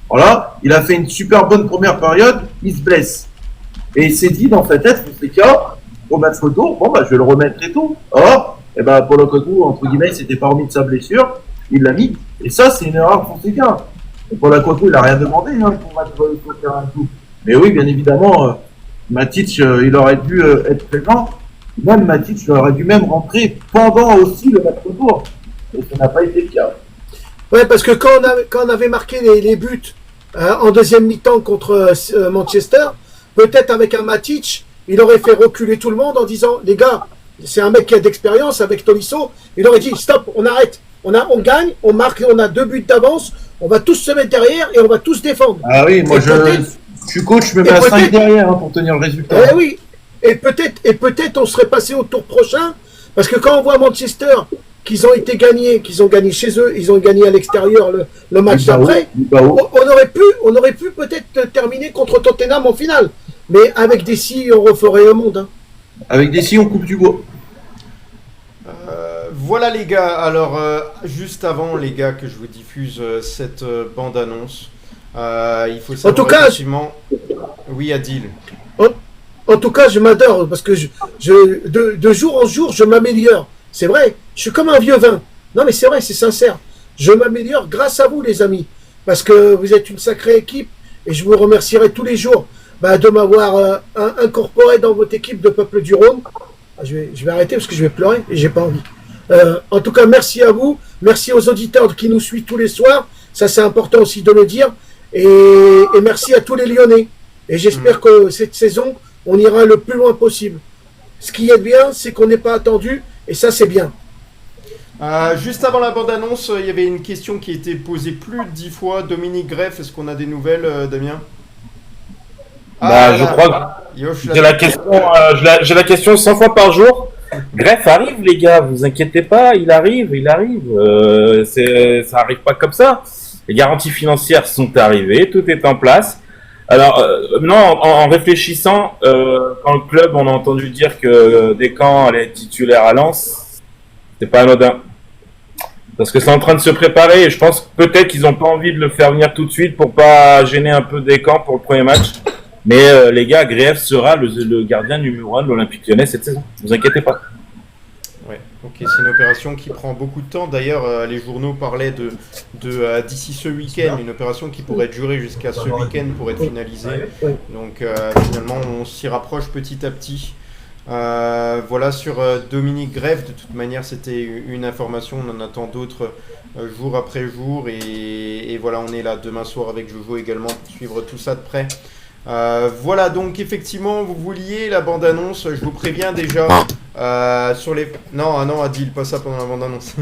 Voilà, il a fait une super bonne première période, il se blesse. Et il s'est dit dans sa tête, Fonseca, au match retour, bon, bah, je vais le remettre et tout. Or, et ben, Paul Akwaku, entre guillemets, il s'était pas remis de sa blessure, il l'a mis. Et ça, c'est une erreur de Fonseca. Et Paul Akwaku, il a rien demandé pour mettre sur le terrain et tout. Mais oui, bien évidemment, Matic, il aurait dû être présent. Même Matic, il aurait dû même rentrer pendant aussi le match retour. Et ça n'a pas été le cas. Ouais, parce que quand on avait marqué les buts en deuxième mi-temps contre Manchester, peut-être avec un Matic, il aurait fait reculer tout le monde en disant, les gars, c'est un mec qui a d'expérience avec Tolisso, il aurait dit, stop, on arrête, on gagne, on marque, on a 2 buts d'avance, on va tous se mettre derrière et on va tous défendre. Ah oui, moi Et je suis coach, je me mets à 5 derrière pour tenir le résultat. Eh oui, et peut-être on serait passé au tour prochain, parce que quand on voit Manchester, qu'ils ont gagné chez eux, ils ont gagné à l'extérieur le match d'après, on aurait pu peut-être terminer contre Tottenham en finale. Mais avec des si, on referait le monde. Hein. Avec des si, on coupe du bois. Voilà les gars, alors juste avant les gars que je vous diffuse cette bande-annonce, il faut savoir En tout cas, effectivement... Oui Adil. En tout cas, je m'adore parce que de jour en jour, je m'améliore. C'est vrai, je suis comme un vieux vin. Non mais c'est vrai, c'est sincère. Je m'améliore grâce à vous les amis. Parce que vous êtes une sacrée équipe et je vous remercierai tous les jours de m'avoir incorporé dans votre équipe de Peuple du Rhône. Je vais arrêter parce que je vais pleurer et j'ai pas envie. En tout cas, merci à vous. Merci aux auditeurs qui nous suivent tous les soirs. Ça, c'est important aussi de le dire. Et merci à tous les Lyonnais. Et j'espère que cette saison, on ira le plus loin possible. Ce qui est bien, c'est qu'on n'est pas attendu. Et ça, c'est bien. Juste avant la bande-annonce, il y avait une question qui a été posée plus de 10 fois. Dominique Greff, est-ce qu'on a des nouvelles, Damien? Je crois que j'ai la question 100 fois par jour. Greff arrive, les gars, vous inquiétez pas, il arrive. Ça arrive pas comme ça. Les garanties financières sont arrivées, tout est en place. Alors, en réfléchissant, quand le club, on a entendu dire que Descamps allait être titulaire à Lens, c'est pas anodin. Parce que c'est en train de se préparer et je pense que peut-être qu'ils n'ont pas envie de le faire venir tout de suite pour pas gêner un peu Descamps pour le premier match. Mais les gars, Greff sera le gardien numéro 1 de l'Olympique Lyonnais cette saison. Ne vous inquiétez pas. Ouais, ok, c'est une opération qui prend beaucoup de temps. D'ailleurs, les journaux parlaient de d'ici ce week-end, une opération qui pourrait durer jusqu'à ce week-end pour être finalisée. Donc finalement, on s'y rapproche petit à petit. Voilà sur Dominique Greff. De toute manière, c'était une information. On en attend d'autres jour après jour. Et voilà, on est là demain soir avec Jojo également pour suivre tout ça de près. Voilà, donc effectivement, vous vouliez la bande-annonce, je vous préviens déjà sur les... Non, Adil, pas ça pendant la bande-annonce.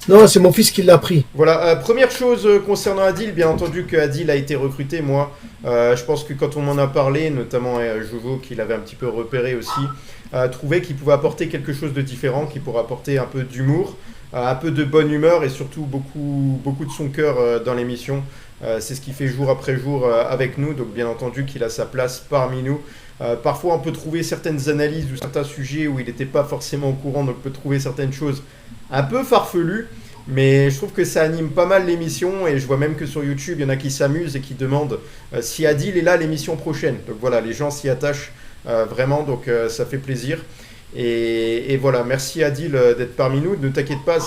Non, c'est mon fils qui l'a pris. Voilà, première chose concernant Adil, bien entendu que Adil a été recruté, moi, je pense que quand on m'en a parlé, notamment Jojo, qui l'avait un petit peu repéré aussi, trouvait qu'il pouvait apporter quelque chose de différent, qui pourrait apporter un peu d'humour, un peu de bonne humeur et surtout beaucoup de son cœur dans l'émission. C'est ce qu'il fait jour après jour avec nous, donc bien entendu qu'il a sa place parmi nous. Parfois on peut trouver certaines analyses ou certains sujets où il n'était pas forcément au courant, donc on peut trouver certaines choses un peu farfelues, mais je trouve que ça anime pas mal l'émission et je vois même que sur YouTube il y en a qui s'amusent et qui demandent si Adil est là l'émission prochaine. Donc voilà, les gens s'y attachent vraiment, donc ça fait plaisir. Et voilà, merci Adil d'être parmi nous. Ne t'inquiète pas,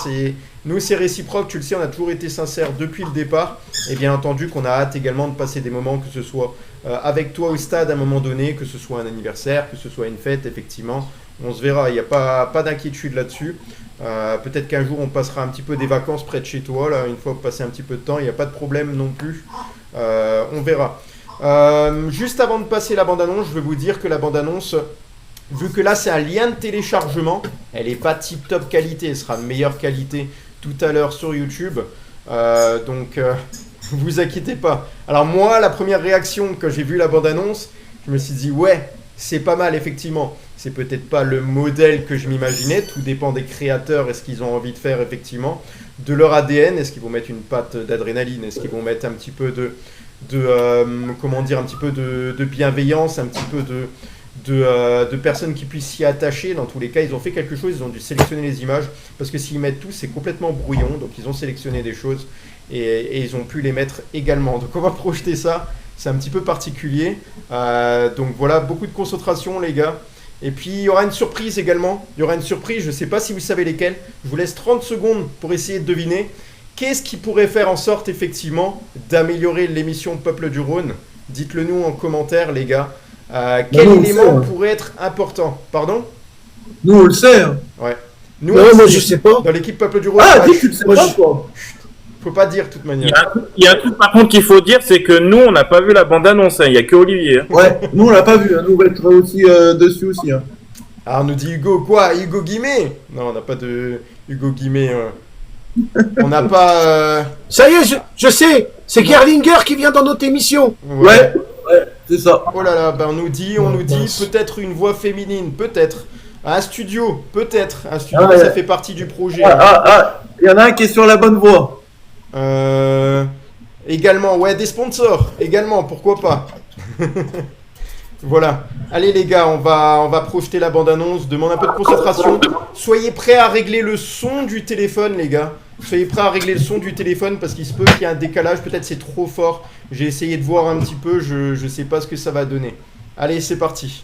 nous c'est réciproque, tu le sais, on a toujours été sincères depuis le départ. Et bien entendu qu'on a hâte également de passer des moments, que ce soit avec toi au stade à un moment donné, que ce soit un anniversaire, que ce soit une fête, effectivement. On se verra, il n'y a pas d'inquiétude là-dessus. Peut-être qu'un jour on passera un petit peu des vacances près de chez toi, là, une fois passer un petit peu de temps, il n'y a pas de problème non plus. On verra. Juste avant de passer la bande-annonce, je veux vous dire que la bande-annonce... Vu que là c'est un lien de téléchargement, elle n'est pas tip top qualité, elle sera de meilleure qualité tout à l'heure sur YouTube. Donc Vous inquiétez pas. Alors moi, la première réaction quand j'ai vu la bande-annonce, je me suis dit ouais, c'est pas mal effectivement. C'est peut-être pas le modèle que je m'imaginais, tout dépend des créateurs et ce qu'ils ont envie de faire effectivement, de leur ADN, est-ce qu'ils vont mettre une patte d'adrénaline, est-ce qu'ils vont mettre un petit peu comment dire, un petit peu de bienveillance, un petit peu de personnes qui puissent s'y attacher. Dans tous les cas, ils ont fait quelque chose, ils ont dû sélectionner les images, parce que s'ils mettent tout, c'est complètement brouillon, donc ils ont sélectionné des choses et ils ont pu les mettre également. Donc on va projeter ça, c'est un petit peu particulier. Donc voilà, beaucoup de concentration les gars. Et puis il y aura une surprise également, il y aura une surprise, je ne sais pas si vous savez lesquelles, je vous laisse 30 secondes pour essayer de deviner. Qu'est-ce qui pourrait faire en sorte effectivement d'améliorer l'émission Peuple du Rhône? Dites-le nous en commentaire les gars. Quel élément pourrait être important? Pardon? Nous, on le sait. Hein. Ouais. Nous, Non, moi, je sais pas. dans l'équipe Peuple du Rhône, Ah, dis que tu le sais pas, quoi. faut pas dire de toute manière. Il y a un truc par contre qu'il faut dire, c'est que nous, on n'a pas vu la bande-annonce, hein. Il y a que Olivier. Hein. Ouais, nous, on l'a pas vu. Hein. Nous, on va être aussi dessus aussi. Hein. Alors nous dit Hugo, quoi? Hugo Guimet? Non, on n'a pas de Hugo Guimet. On n'a pas... Ça y est, je sais, c'est Gerlinger qui vient dans notre émission. Ouais, c'est ça. Oh là là, ben on nous dit peut-être une voix féminine, peut-être. Un studio, peut-être. Un studio, Ah ouais. ça fait partie du projet. Il y en a un qui est sur la bonne voie. Également, ouais, des sponsors, également, pourquoi pas. Voilà. Allez les gars, on va projeter la bande-annonce. Demande un peu de concentration. Soyez prêts à régler le son du téléphone, les gars. Soyez prêts à régler le son du téléphone parce qu'il se peut qu'il y ait un décalage. Peut-être c'est trop fort. J'ai essayé de voir un petit peu. Je sais pas ce que ça va donner. Allez, c'est parti.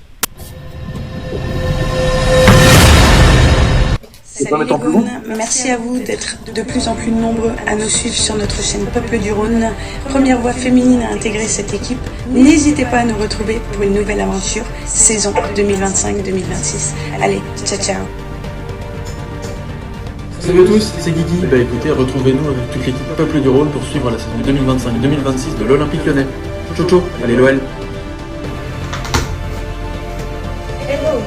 Salut les Gaunes, merci à vous d'être de plus en plus nombreux à nous suivre sur notre chaîne Peuple du Rhône, première voix féminine à intégrer cette équipe. N'hésitez pas à nous retrouver pour une nouvelle aventure, saison 2025-2026. Allez, ciao ciao. Salut à tous, c'est Guigui. Bah écoutez, retrouvez-nous avec toute l'équipe Peuple du Rhône pour suivre la saison 2025-2026 de l'Olympique Lyonnais. Ciao ciao, allez l'OL. Hello.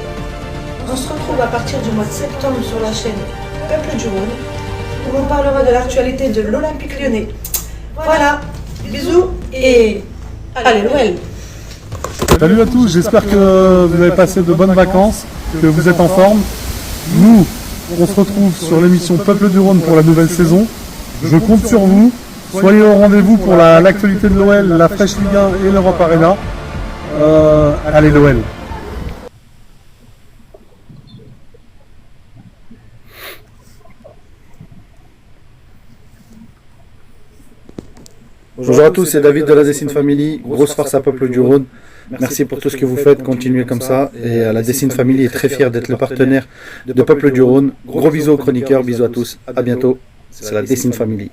On se retrouve à partir du mois de septembre sur la chaîne Peuple du Rhône où on parlera de l'actualité de l'Olympique Lyonnais. Voilà, bisous et allez l'OL. Salut à tous, j'espère que vous avez passé de bonnes vacances, que vous êtes en forme. Nous, on se retrouve sur l'émission Peuple du Rhône pour la nouvelle saison. Je compte sur vous. Soyez au rendez-vous pour l'actualité de l'OL, la Fresh Ligue 1 et l'Europe Arena. Allez l'OL. Bonjour à tous, c'est David de la Dessine Family. Grosse force à Peuple du Rhône. Merci pour tout ce que vous faites, continuez comme ça. Et la Dessine Family est très fière d'être le partenaire de Peuple du Rhône. Gros bisous aux chroniqueurs, bisous à tous, à bientôt. C'est la Dessine Family.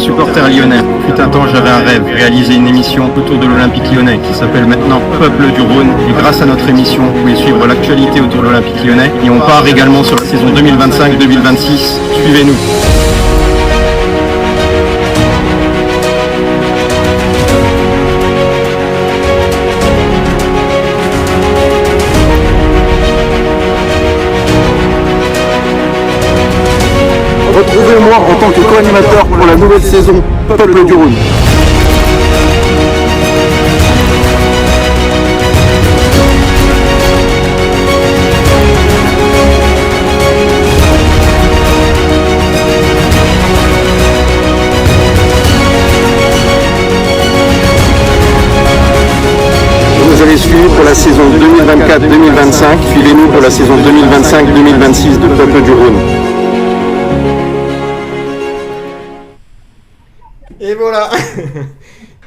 Supporter lyonnais, fut un temps j'avais un rêve, réaliser une émission autour de l'Olympique lyonnais qui s'appelle maintenant Peuple du Rhône. Et grâce à notre émission, vous pouvez suivre l'actualité autour de l'Olympique lyonnais. Et on part également sur la saison 2025-2026. Suivez-nous. Retrouvez-moi en tant que co-animateur pour la nouvelle saison Peuple du Rhône. Vous allez suivre pour la saison 2024-2025. Suivez-nous pour la saison 2025-2026 de Peuple du Rhône. Et voilà.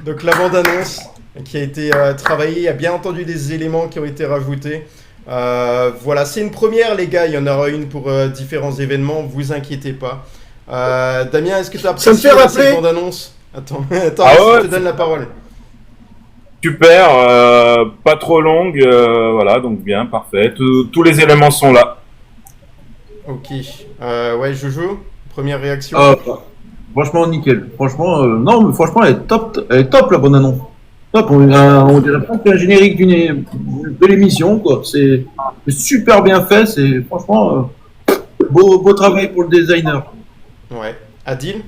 Donc la bande-annonce qui a été travaillée, il y a bien entendu des éléments qui ont été rajoutés. Voilà, c'est une première les gars, il y en aura une pour différents événements, vous inquiétez pas. Damien, est-ce que tu as apprécié cette bande-annonce? Attends, je te donne la parole. Super, pas trop longue, voilà, donc bien, parfait. Tous les éléments sont là. Ok. Ouais, Jojo, première réaction. Franchement, nickel. Franchement, non, mais franchement, elle est top la bonne annonce. Top, on dirait pas que c'est un générique de l'émission, quoi. C'est super bien fait, c'est franchement, Beau travail pour le designer. Ouais. Adil?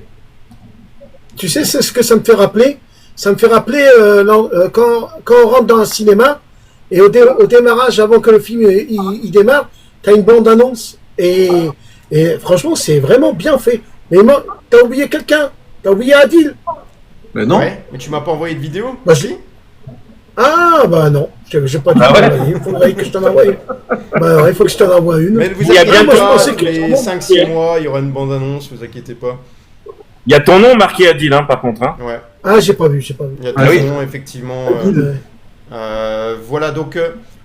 Tu sais, c'est ce que ça me fait rappeler. Ça me fait rappeler quand on rentre dans un cinéma et au démarrage, avant que le film il démarre, t'as une bande-annonce et franchement, c'est vraiment bien fait. Mais moi, t'as oublié quelqu'un. T'as oublié Adil. Mais non. Ouais, mais tu m'as pas envoyé de vidéo? Bah, Ah, bah non, j'ai pas dû t'envoyer. Il faudrait que je t'en envoie une. Bah ouais, il faut que je t'en envoie une. Mais vous inquiétez pas, tous les 5-6 mois, il y aura une bande-annonce, vous inquiétez pas. Il y a ton nom marqué Adil, hein, par contre. Hein. Ouais. Ah, j'ai pas vu. Il y a ton nom, effectivement. Voilà, donc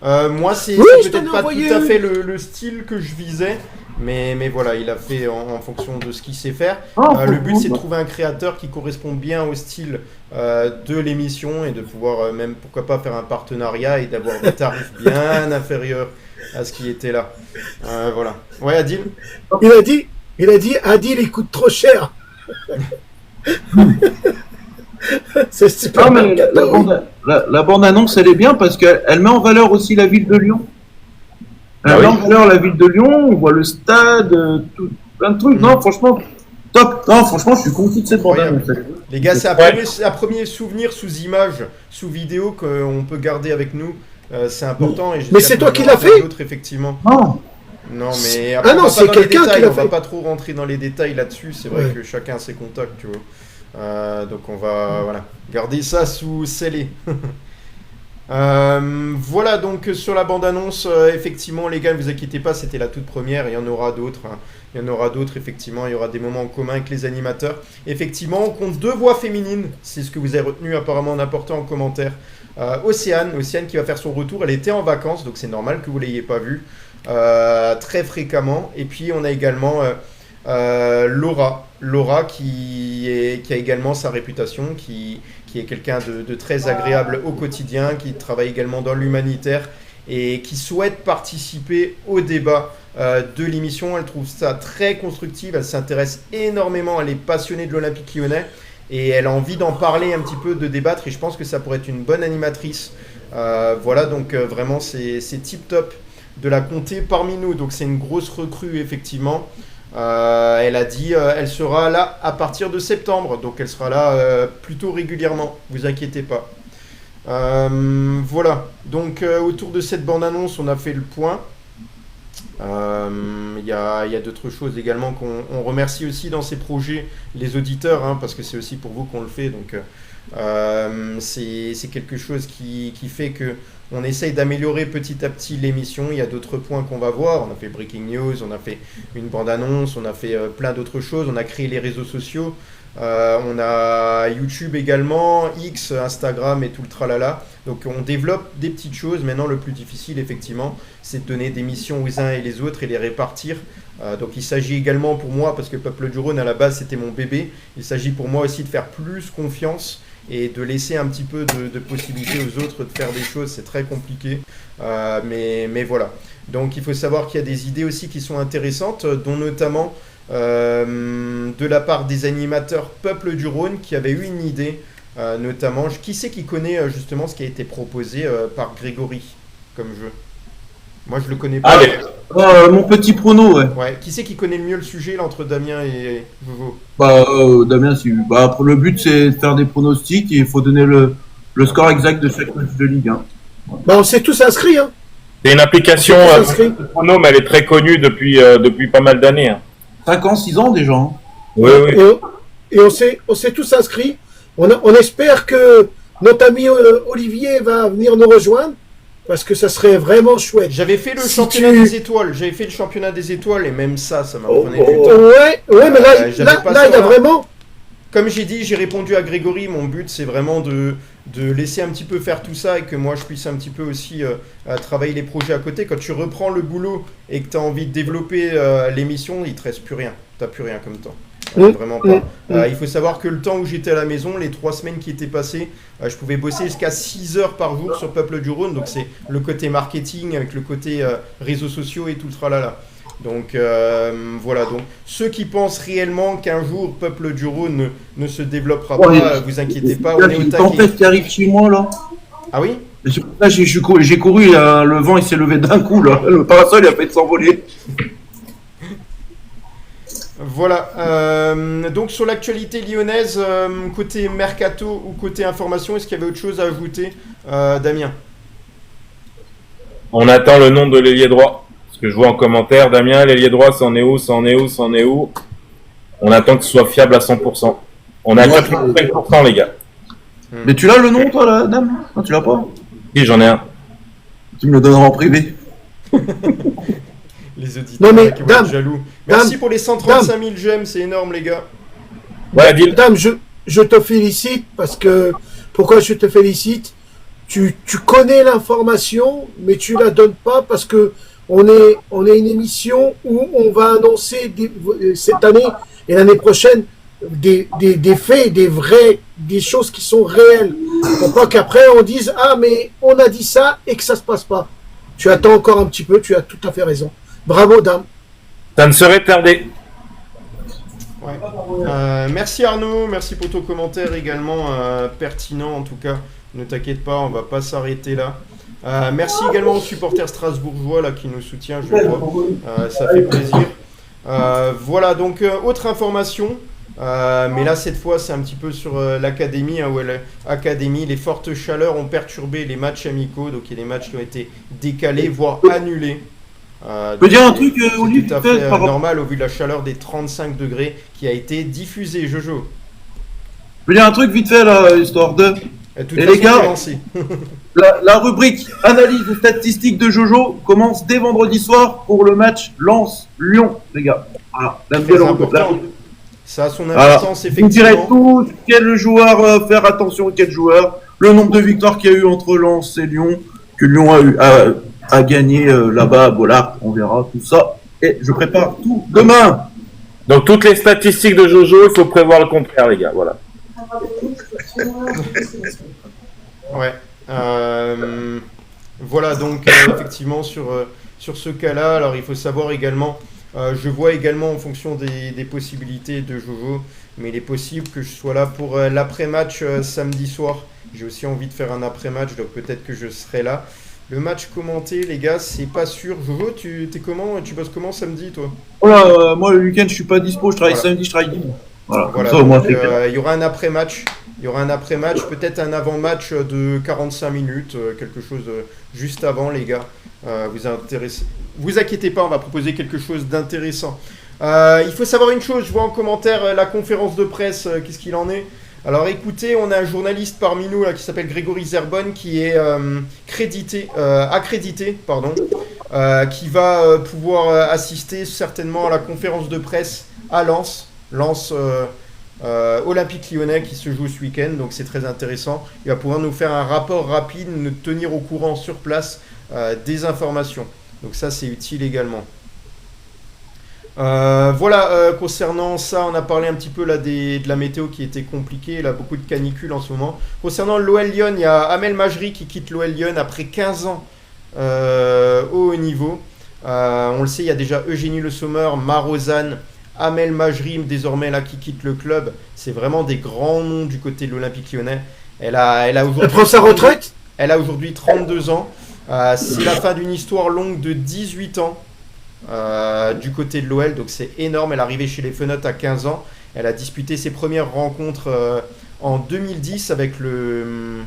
moi, c'est peut-être pas tout à fait le style que je visais. Mais voilà, il a fait en fonction de ce qu'il sait faire. Le but, c'est de trouver un créateur qui correspond bien au style de l'émission et de pouvoir même, pourquoi pas, faire un partenariat et d'avoir des tarifs bien inférieurs à ce qui était là. Voilà. Ouais, Adil? Il a dit, Adil, il coûte trop cher. C'est super. Non, mais la bande-annonce, elle est bien parce qu'elle met en valeur aussi la ville de Lyon. Elle met en valeur la ville de Lyon, on voit le stade, plein de trucs. Non, franchement, top. Non, franchement, je suis content de cette bande-annonce. Les gars, c'est un premier souvenir sous image, sous vidéo qu'on peut garder avec nous. C'est important. Mais c'est toi qui l'as fait? Effectivement. Non, mais après, c'est quelqu'un qui l'a fait. On va pas trop rentrer dans les détails là-dessus. C'est vrai que chacun a ses contacts, tu vois. Donc on va garder ça sous scellé. Voilà, donc sur la bande-annonce, effectivement, les gars, ne vous inquiétez pas, c'était la toute première. Il y en aura d'autres. Il y en aura d'autres, effectivement. Il y aura des moments en commun avec les animateurs. Effectivement, on compte 2 voix féminines. C'est ce que vous avez retenu apparemment en apportant en commentaire. Océane qui va faire son retour. Elle était en vacances, donc c'est normal que vous ne l'ayez pas vue très fréquemment. Et puis on a également Laura qui a également sa réputation, qui est quelqu'un de très agréable au quotidien, qui travaille également dans l'humanitaire et qui souhaite participer au débat de l'émission. Elle trouve ça très constructif, elle s'intéresse énormément, elle est passionnée de l'Olympique Lyonnais et elle a envie d'en parler un petit peu, de débattre, et je pense que ça pourrait être une bonne animatrice. Voilà, donc vraiment c'est tip top de la compter parmi nous, donc c'est une grosse recrue effectivement. Elle a dit elle sera là à partir de septembre, donc elle sera là plutôt régulièrement, vous inquiétez pas. Voilà, donc autour de cette bande-annonce, on a fait le point. Il y a d'autres choses également qu'on remercie aussi dans ces projets, les auditeurs, hein, parce que c'est aussi pour vous qu'on le fait, donc c'est quelque chose qui fait que on essaye d'améliorer petit à petit l'émission. Il y a d'autres points qu'on va voir. On a fait Breaking News, on a fait une bande-annonce, on a fait plein d'autres choses. On a créé les réseaux sociaux. On a YouTube également, X, Instagram et tout le tralala. Donc on développe des petites choses. Maintenant, le plus difficile, effectivement, c'est de donner des missions aux uns et les autres et les répartir. Donc il s'agit également pour moi, parce que Peuple du Rhône, à la base, c'était mon bébé. Il s'agit pour moi aussi de faire plus confiance et de laisser un petit peu de possibilités aux autres de faire des choses. C'est très compliqué, mais voilà. Donc il faut savoir qu'il y a des idées aussi qui sont intéressantes, dont notamment de la part des animateurs Peuple du Rhône qui avaient eu une idée, notamment. Qui c'est qui connaît justement ce qui a été proposé par Grégory comme jeu? Moi je le connais pas. Mon petit prono, ouais. Qui c'est qui connaît le mieux le sujet là, entre Damien et Vovo? Damien, le but c'est de faire des pronostics et il faut donner le score exact de chaque match de Ligue 1. On s'est tous inscrits, hein. C'est une application prono, mais elle est très connue depuis pas mal d'années. Hein. 5 ans, 6 ans déjà. Hein. Oui. Et on s'est tous inscrits. On espère que notre ami Olivier va venir nous rejoindre, parce que ça serait vraiment chouette. J'avais fait le championnat des étoiles. J'avais fait le championnat des étoiles et même ça m'a prenait du temps. Ouais, mais là, il a vraiment... Comme j'ai dit, j'ai répondu à Grégory. Mon but, c'est vraiment de laisser un petit peu faire tout ça et que moi, je puisse un petit peu aussi travailler les projets à côté. Quand tu reprends le boulot et que tu as envie de développer l'émission, il te reste plus rien. Tu n'as plus rien comme temps. Vraiment pas. Il faut savoir que le temps où j'étais à la maison, les 3 semaines qui étaient passées, je pouvais bosser jusqu'à 6 heures par jour sur Peuple du Rhône. Donc c'est le côté marketing avec le côté réseaux sociaux et tout le tralala. Donc voilà, donc ceux qui pensent réellement qu'un jour Peuple du Rhône ne se développera pas, vous inquiétez pas, on est au taquet. Tempête qui arrive chez moi là. Ah oui? Là j'ai couru, le vent il s'est levé d'un coup là, le parasol il a fait s'envoler. Voilà. Donc sur l'actualité lyonnaise, côté mercato ou côté information, est-ce qu'il y avait autre chose à ajouter, Damien? On attend le nom de l'ailier droit. Parce que je vois en commentaire, Damien, l'ailier droit, c'en est où? On attend que ce soit fiable à 100%. On a 85%, les gars. Mais tu l'as le nom, toi, la dame? Non, tu l'as pas? Si, j'en ai un. Tu me le donneras en privé. Les auditeurs Non, mais, qui vont Dame, être jaloux. Merci Dame, pour les 135 000 j'aime, c'est énorme, les gars. Ouais, Adil. Dame, je te félicite parce que... Pourquoi je te félicite? Tu connais l'information, mais tu la donnes pas parce que on est une émission où on va annoncer cette année et l'année prochaine des faits, des choses qui sont réelles. Pour pas qu'après on dise ah mais on a dit ça et que ça se passe pas. Tu attends encore un petit peu, tu as tout à fait raison. Bravo, Dame. Ça ne serait tardé. Ouais. Merci Arnaud, merci pour ton commentaire également pertinent en tout cas. Ne t'inquiète pas, on va pas s'arrêter là. Merci également aux supporters strasbourgeois là qui nous soutient, je vois. Ça fait plaisir. Voilà donc autre information. Mais là cette fois c'est un petit peu sur l'académie où les fortes chaleurs ont perturbé les matchs amicaux, donc il y a des matchs qui ont été décalés voire annulés. Je peux dire un truc, Olivier, tout à fait normal au vu de la chaleur des 35 degrés qui a été diffusée, Jojo. Je peux dire un truc vite fait là, histoire de... Et les gars, la rubrique analyse des statistiques de Jojo commence dès vendredi soir pour le match Lens-Lyon, les gars. Voilà, ça a son importance, effectivement. Vous direz tout, quel joueur faire attention à quel joueur, le nombre de victoires qu'il y a eu entre Lens et Lyon, que Lyon a gagné là-bas à Bollard, on verra tout ça. Et je prépare tout demain. Donc toutes les statistiques de Jojo, il faut prévoir le contraire, les gars, voilà. Ouais. Voilà donc effectivement sur ce cas-là. Alors il faut savoir également, je vois également en fonction des possibilités de Jojo, mais il est possible que je sois là pour l'après-match samedi soir. J'ai aussi envie de faire un après-match, donc peut-être que je serai là. Le match commenté, les gars, c'est pas sûr. Jojo, tu bosses comment samedi, toi? Voilà, moi le week-end je suis pas dispo, je travaille samedi, je travaille dimanche. Voilà, ça, donc, il y aura un après-match. Il y aura un après-match, peut-être un avant-match de 45 minutes, quelque chose juste avant, les gars. Vous inquiétez pas, on va proposer quelque chose d'intéressant. Il faut savoir une chose, je vois en commentaire la conférence de presse, qu'est-ce qu'il en est? Alors écoutez, on a un journaliste parmi nous là, qui s'appelle Grégory Zerbonne, qui est accrédité, qui va pouvoir assister certainement à la conférence de presse à Lens. Olympique Lyonnais qui se joue ce week-end, donc c'est très intéressant. Il va pouvoir nous faire un rapport rapide, nous tenir au courant sur place des informations. Donc ça c'est utile également. Voilà, concernant ça, on a parlé un petit peu là de la météo qui était compliquée, là beaucoup de canicules en ce moment. Concernant l'OL Lyon, il y a Amel Majri qui quitte l'OL Lyon après 15 ans au haut niveau. On le sait, il y a déjà Eugénie Le Sommer, Marozane, Amel Majri désormais là qui quitte le club. C'est vraiment des grands noms du côté de l'Olympique Lyonnais. Elle prend sa retraite. Elle a aujourd'hui 32 ans. C'est la fin d'une histoire longue de 18 ans du côté de l'OL, donc c'est énorme. Elle est arrivée chez les Fenotes à 15 ans. Elle a disputé ses premières rencontres en 2010 avec le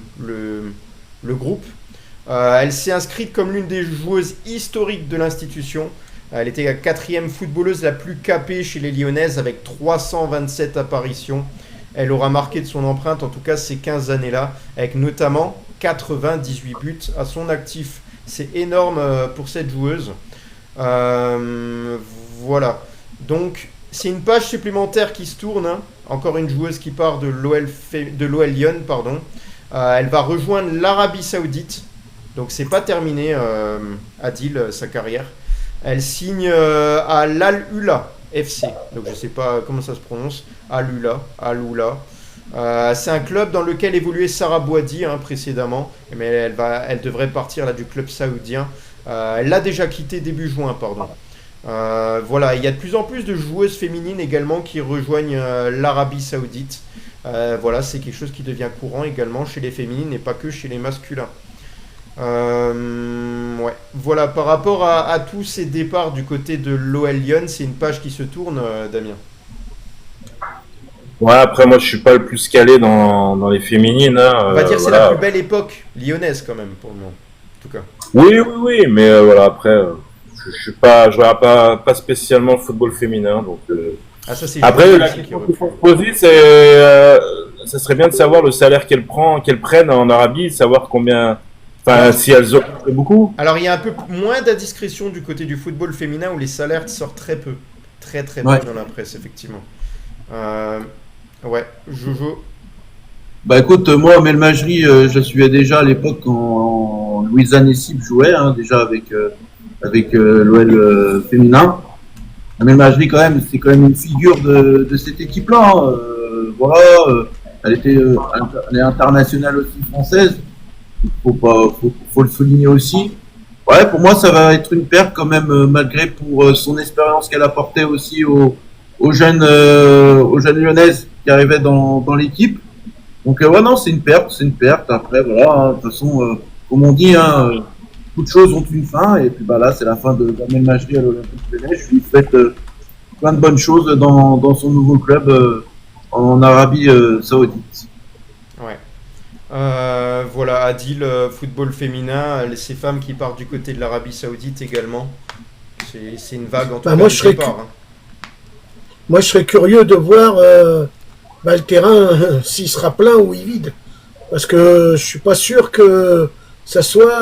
groupe. Elle s'est inscrite comme l'une des joueuses historiques de l'institution. Elle était la 4e footballeuse la plus capée chez les Lyonnaises avec 327 apparitions. Elle aura marqué de son empreinte en tout cas ces 15 années-là, avec notamment 98 buts à son actif. C'est énorme pour cette joueuse. Voilà. Donc c'est une page supplémentaire qui se tourne. Hein. Encore une joueuse qui part de l'OL Lyon, pardon. Elle va rejoindre l'Arabie Saoudite. Donc c'est pas terminé, Adil, sa carrière. Elle signe à l'Al-Ula FC. Donc je sais pas comment ça se prononce. Al-Ula. C'est un club dans lequel évoluait Sarah Boadi précédemment. Mais elle devrait partir là, du club saoudien. Elle l'a déjà quitté début juin, pardon. Voilà, il y a de plus en plus de joueuses féminines également qui rejoignent l'Arabie Saoudite. Voilà, c'est quelque chose qui devient courant également chez les féminines et pas que chez les masculins. Ouais. Voilà, par rapport à tous ces départs du côté de l'OL Lyon, c'est une page qui se tourne, Damien. Ouais, après, moi, je suis pas le plus calé dans les féminines. Hein, On va dire que c'est voilà. la plus belle époque lyonnaise quand même pour le moment. En tout cas. Oui, mais voilà, après, je suis pas, je regarde pas spécialement le football féminin, donc. Ah, ça, c'est Après, juste la qui question reprend. qu'il faut se poser, ça serait bien de savoir le salaire qu'elles prennent en Arabie, savoir combien, enfin, si elles ont beaucoup. Alors, il y a un peu moins d'indiscrétion du côté du football féminin où les salaires sortent très peu. Très peu Ouais. dans la presse, effectivement. Ouais, Jojo. Bah écoute, moi, Mel Majri, je la suivais déjà à l'époque quand Louisa Nessib jouait, hein, déjà avec l'OL féminin. Mel Majri, quand même, c'est quand même une figure de cette équipe-là. Hein. Voilà, elle est internationale aussi française. Faut le souligner aussi. Ouais, pour moi, ça va être une perte quand même, malgré pour son expérience qu'elle apportait aussi aux jeunes lyonnaises qui arrivaient dans l'équipe. Donc ouais, non, c'est une perte. Après, voilà, hein, de toute façon, comme on dit, hein, toutes choses ont une fin. Et puis bah là, c'est la fin d'Amel Majri à l'Olympique Lyonnais. Je lui souhaite plein de bonnes choses dans son nouveau club en Arabie Saoudite. Ouais. Voilà, Adil, football féminin, ces femmes qui partent du côté de l'Arabie Saoudite également. C'est une vague en tout Bah, cas moi, du je serais départ, hein. Moi, je serais curieux de voir le terrain, s'il sera plein ou il vide. Parce que je suis pas sûr que ça soit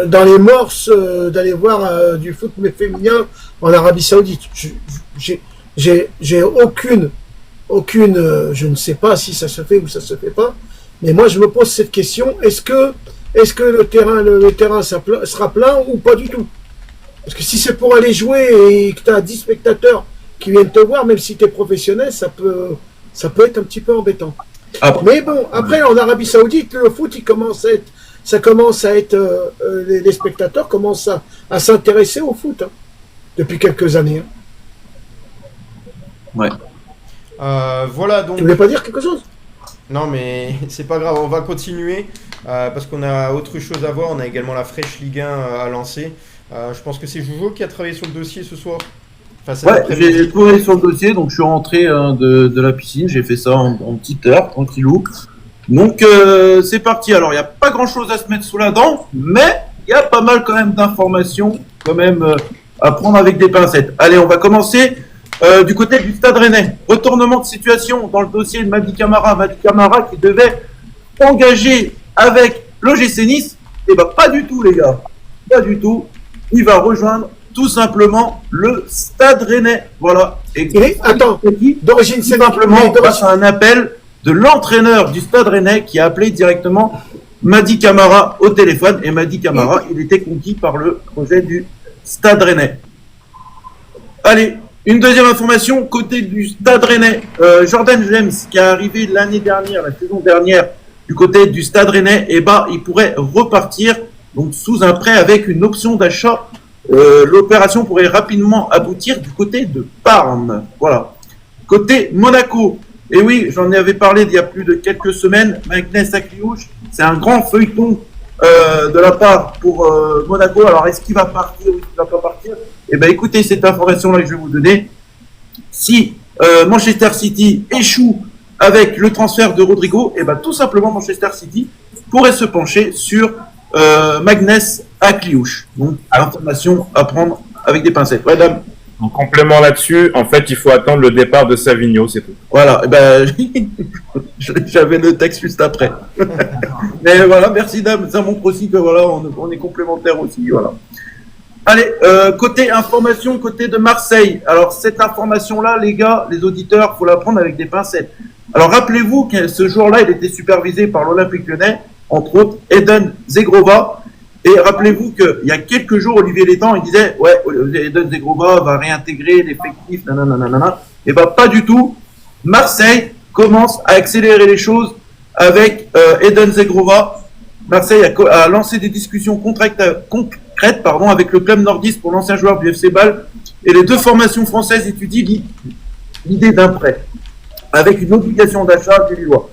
dans les mœurs d'aller voir du foot féminin en Arabie Saoudite. J'ai aucune, je ne sais pas si ça se fait ou ça se fait pas. Mais moi, je me pose cette question, est-ce que le terrain sera plein ou pas du tout? Parce que si c'est pour aller jouer et que tu as 10 spectateurs qui viennent te voir, même si tu es professionnel, ça peut être un petit peu embêtant. Mais bon, après, en Arabie Saoudite, le foot, les spectateurs commencent à s'intéresser au foot, hein, depuis quelques années. Hein. Ouais. Voilà, donc... Tu voulais pas dire quelque chose? Non, mais c'est pas grave, on va continuer parce qu'on a autre chose à voir. On a également la fraîche Ligue 1 à lancer. Je pense que c'est Jojo qui a travaillé sur le dossier ce soir. Enfin, Ouais, j'ai travaillé sur le dossier, donc je suis rentré de la piscine, j'ai fait ça en petite heure, tranquillou. Donc c'est parti. Alors il n'y a pas grand chose à se mettre sous la dent, mais il y a pas mal quand même d'informations quand même à prendre avec des pincettes. Allez, on va commencer du côté du Stade Rennais. Retournement de situation dans le dossier de Mady Camara. Mady Camara qui devait engager avec l'OGC Nice. Et bah pas du tout les gars, pas du tout. Il va rejoindre tout simplement le Stade Rennais. Voilà. Et attends, d'origine simplement grâce à un appel de l'entraîneur du Stade Rennais qui a appelé directement Mady Camara au téléphone. Et Mady Camara, il était conquis par le projet du Stade Rennais. Allez, une deuxième information, côté du Stade Rennais. Jordan James, qui est arrivé l'année dernière, la saison dernière, du côté du Stade Rennais, et bah, il pourrait repartir donc sous un prêt avec une option d'achat. L'opération pourrait rapidement aboutir du côté de Parme. Voilà. Côté Monaco, et oui, j'en avais parlé il y a plus de quelques semaines, Magnès Akliouche, c'est un grand feuilleton de la part pour Monaco. Alors, est-ce qu'il va partir ou est-ce qu'il ne va pas partir? Eh bien, écoutez cette information-là que je vais vous donner. Si Manchester City échoue avec le transfert de Rodrigo, eh bien, tout simplement, Manchester City pourrait se pencher sur Magnès Akliouche. Donc, information à prendre avec des pincettes. Ouais, dame. En complément là-dessus, en fait, il faut attendre le départ de Savigno, c'est tout. Voilà, eh ben, j'avais le texte juste après. Mais voilà, merci dame, ça montre aussi que voilà, on est complémentaires aussi, voilà. Allez, côté information, côté de Marseille. Alors, cette information-là, les gars, les auditeurs, faut la prendre avec des pincettes. Alors, rappelez-vous que ce jour-là, il était supervisé par l'Olympique Lyonnais, entre autres, Eden Zegrova. Et rappelez-vous qu'il y a quelques jours, Olivier Létang, il disait, ouais, Eden Zegrova va réintégrer l'effectif, nanana. Et bah, pas du tout. Marseille commence à accélérer les choses avec Eden Zegrova. Marseille a lancé des discussions concrètes avec le club nordiste pour l'ancien joueur du FC Bâle. Et les deux formations françaises étudient l'idée d'un prêt, avec une obligation d'achat du Lillois.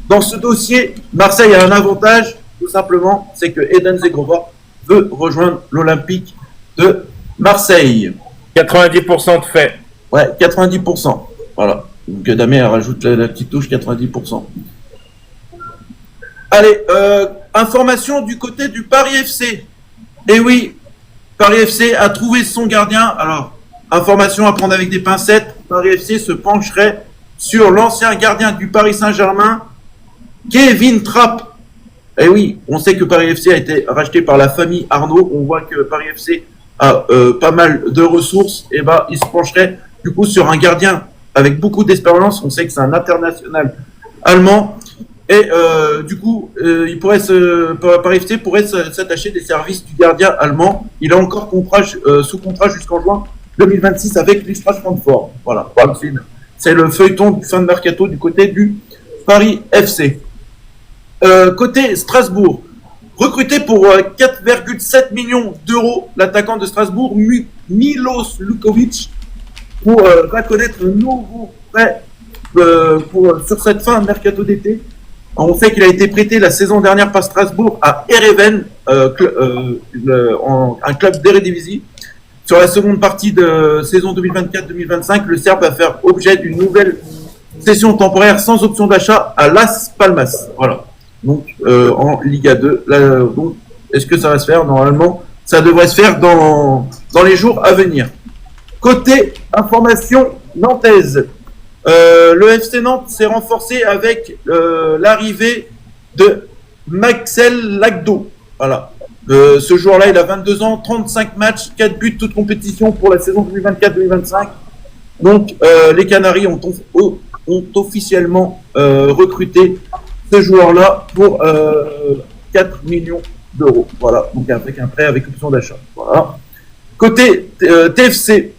Dans ce dossier, Marseille a un avantage, tout simplement, c'est que Eden Zegrova veut rejoindre l'Olympique de Marseille. 90% de fait. Ouais, 90%. Voilà. Donc Damien rajoute la petite touche 90%. Allez, information du côté du Paris FC. Et oui, Paris FC a trouvé son gardien. Alors, information à prendre avec des pincettes. Paris FC se pencherait sur l'ancien gardien du Paris Saint-Germain, Kevin Trapp. Et oui, on sait que Paris FC a été racheté par la famille Arnaud. On voit que Paris FC a pas mal de ressources. Et ben, il se pencherait du coup sur un gardien avec beaucoup d'expérience. On sait que c'est un international allemand. Et du coup, Paris FC pourrait s'attacher des services du gardien allemand. Il a encore sous contrat jusqu'en juin 2026 avec l'Eintracht Francfort. Voilà, c'est le feuilleton de fin de mercato du côté du Paris FC. Côté Strasbourg, recruté pour 4,7 millions d'euros, l'attaquant de Strasbourg, Milos Lukovic, va connaître un nouveau prêt sur cette fin de mercato d'été. On sait qu'il a été prêté la saison dernière par Strasbourg à Ereven, un club d'Eredivisie. Sur la seconde partie de saison 2024-2025, le Serbe va faire objet d'une nouvelle cession temporaire sans option d'achat à Las Palmas. Voilà. Donc, en Liga 2. Donc, est-ce que ça va se faire? Normalement, ça devrait se faire dans les jours à venir. Côté information nantaise, le FC Nantes s'est renforcé avec l'arrivée de Maxel Lagdo. Voilà. Ce joueur-là, il a 22 ans, 35 matchs, 4 buts, toute compétition pour la saison 2024-2025. Donc, les Canaries ont officiellement recruté ce joueur-là pour 4 millions d'euros. Voilà, donc avec un prêt avec option d'achat. Voilà. Côté TFC,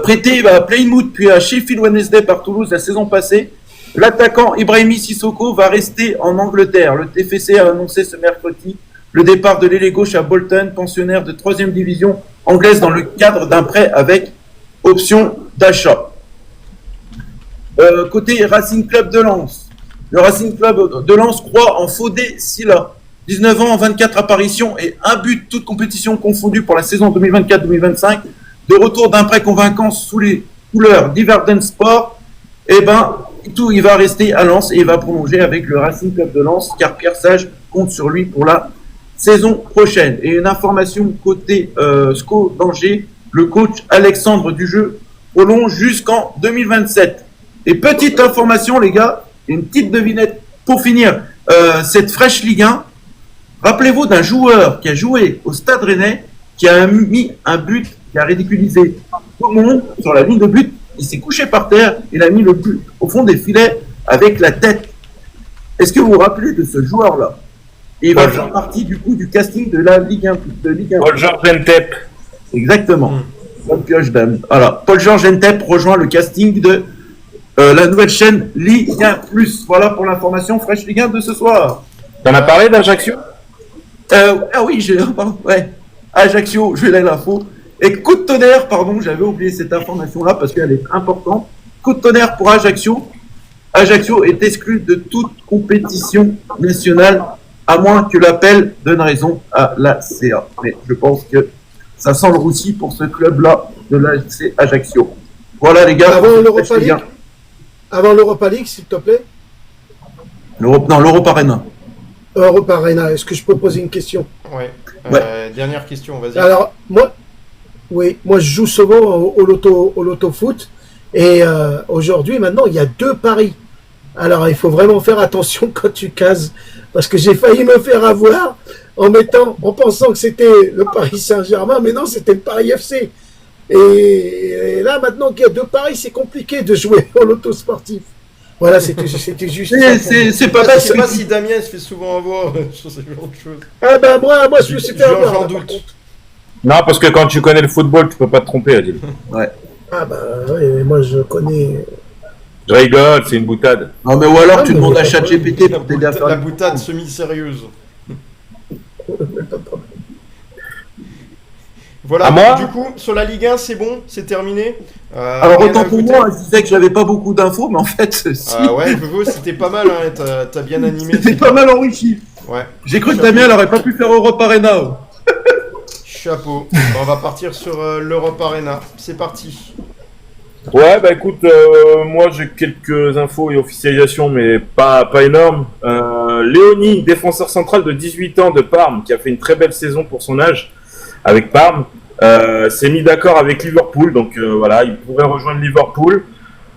prêté à Plymouth puis à Sheffield Wednesday par Toulouse la saison passée, l'attaquant Ibrahimi Sissoko va rester en Angleterre. Le TFC a annoncé ce mercredi le départ de l'ailier gauche à Bolton, pensionnaire de 3e division anglaise dans le cadre d'un prêt avec option d'achat. Côté Racing Club de Lens, le Racing Club de Lens croit en Fodé Silla. 19 ans, 24 apparitions et un but, toute compétition confondue pour la saison 2024-2025. De retour d'un prêt convaincant sous les couleurs d'Iverden Sport, il va rester à Lens et il va prolonger avec le Racing Club de Lens, car Pierre Sage compte sur lui pour la saison prochaine. Et une information côté SCO d'Angers, le coach Alexandre Dujeu prolonge jusqu'en 2027. Et petite information, les gars, une petite devinette pour finir cette fraîche Ligue 1. Rappelez-vous d'un joueur qui a joué au Stade Rennais, qui a mis un but, qui a ridiculisé tout le monde sur la ligne de but. Il s'est couché par terre, il a mis le but au fond des filets avec la tête. Est-ce que vous vous rappelez de ce joueur-là? Et il va faire partie du coup du casting de la Ligue 1. Paul-Georges Entep. Exactement. Voilà. Paul-Georges Entep rejoint le casting de la nouvelle chaîne Ligue 1+. Voilà pour l'information fraîche Ligue 1 de ce soir. T'en as parlé d'Ajaccio? Ah oui, ouais. Ajaccio, je l'ai l'info. Et coup de tonnerre, pardon, j'avais oublié cette information-là parce qu'elle est importante. Coup de tonnerre pour Ajaccio. Ajaccio est exclu de toute compétition nationale, à moins que l'appel donne raison à la CA. Mais je pense que ça sent le roussi pour ce club-là de l'AC Ajaccio. Voilà les gars. Avant l'Europa League, s'il te plaît. L'Europa Arena. Europa Arena, est-ce que je peux poser une question? Ouais. Dernière question, vas-y. Alors, moi, je joue souvent au loto foot. Et aujourd'hui, maintenant, il y a 2 paris. Alors, il faut vraiment faire attention quand tu cases. Parce que j'ai failli me faire avoir en pensant que c'était le Paris Saint-Germain. Mais non, c'était le Paris FC. Et là, maintenant qu'il y a 2 paris, c'est compliqué de jouer au loto sportif. Voilà, c'était juste. C'est pas si Damien se fait souvent avoir sur ce genre de choses. Ah ben moi je me suis fait avoir. J'en doute. Non, parce que quand tu connais le football, tu peux pas te tromper, Adil. Ouais. Ah bah oui, moi je connais. Je rigole, c'est une boutade. Non mais ou alors tu demandes à ChatGPT pour t'aider à faire la boutade semi-sérieuse. Voilà, du coup, sur la Ligue 1, c'est bon, c'est terminé. Alors autant pour moi, je disais que j'avais pas beaucoup d'infos, mais en fait, si. Ouais, c'était pas mal, hein, t'as bien animé. C'était pas mal enrichi. Ouais. J'ai cru que Damien n'aurait pas pu faire Europa Arena. Chapeau. On va partir sur l'Europa Arena. C'est parti. Ouais, bah écoute, moi j'ai quelques infos et officialisations, mais pas énormes. Léoni, défenseur central de 18 ans de Parme, qui a fait une très belle saison pour son âge avec Parme, s'est mis d'accord avec Liverpool, donc voilà, il pourrait rejoindre Liverpool.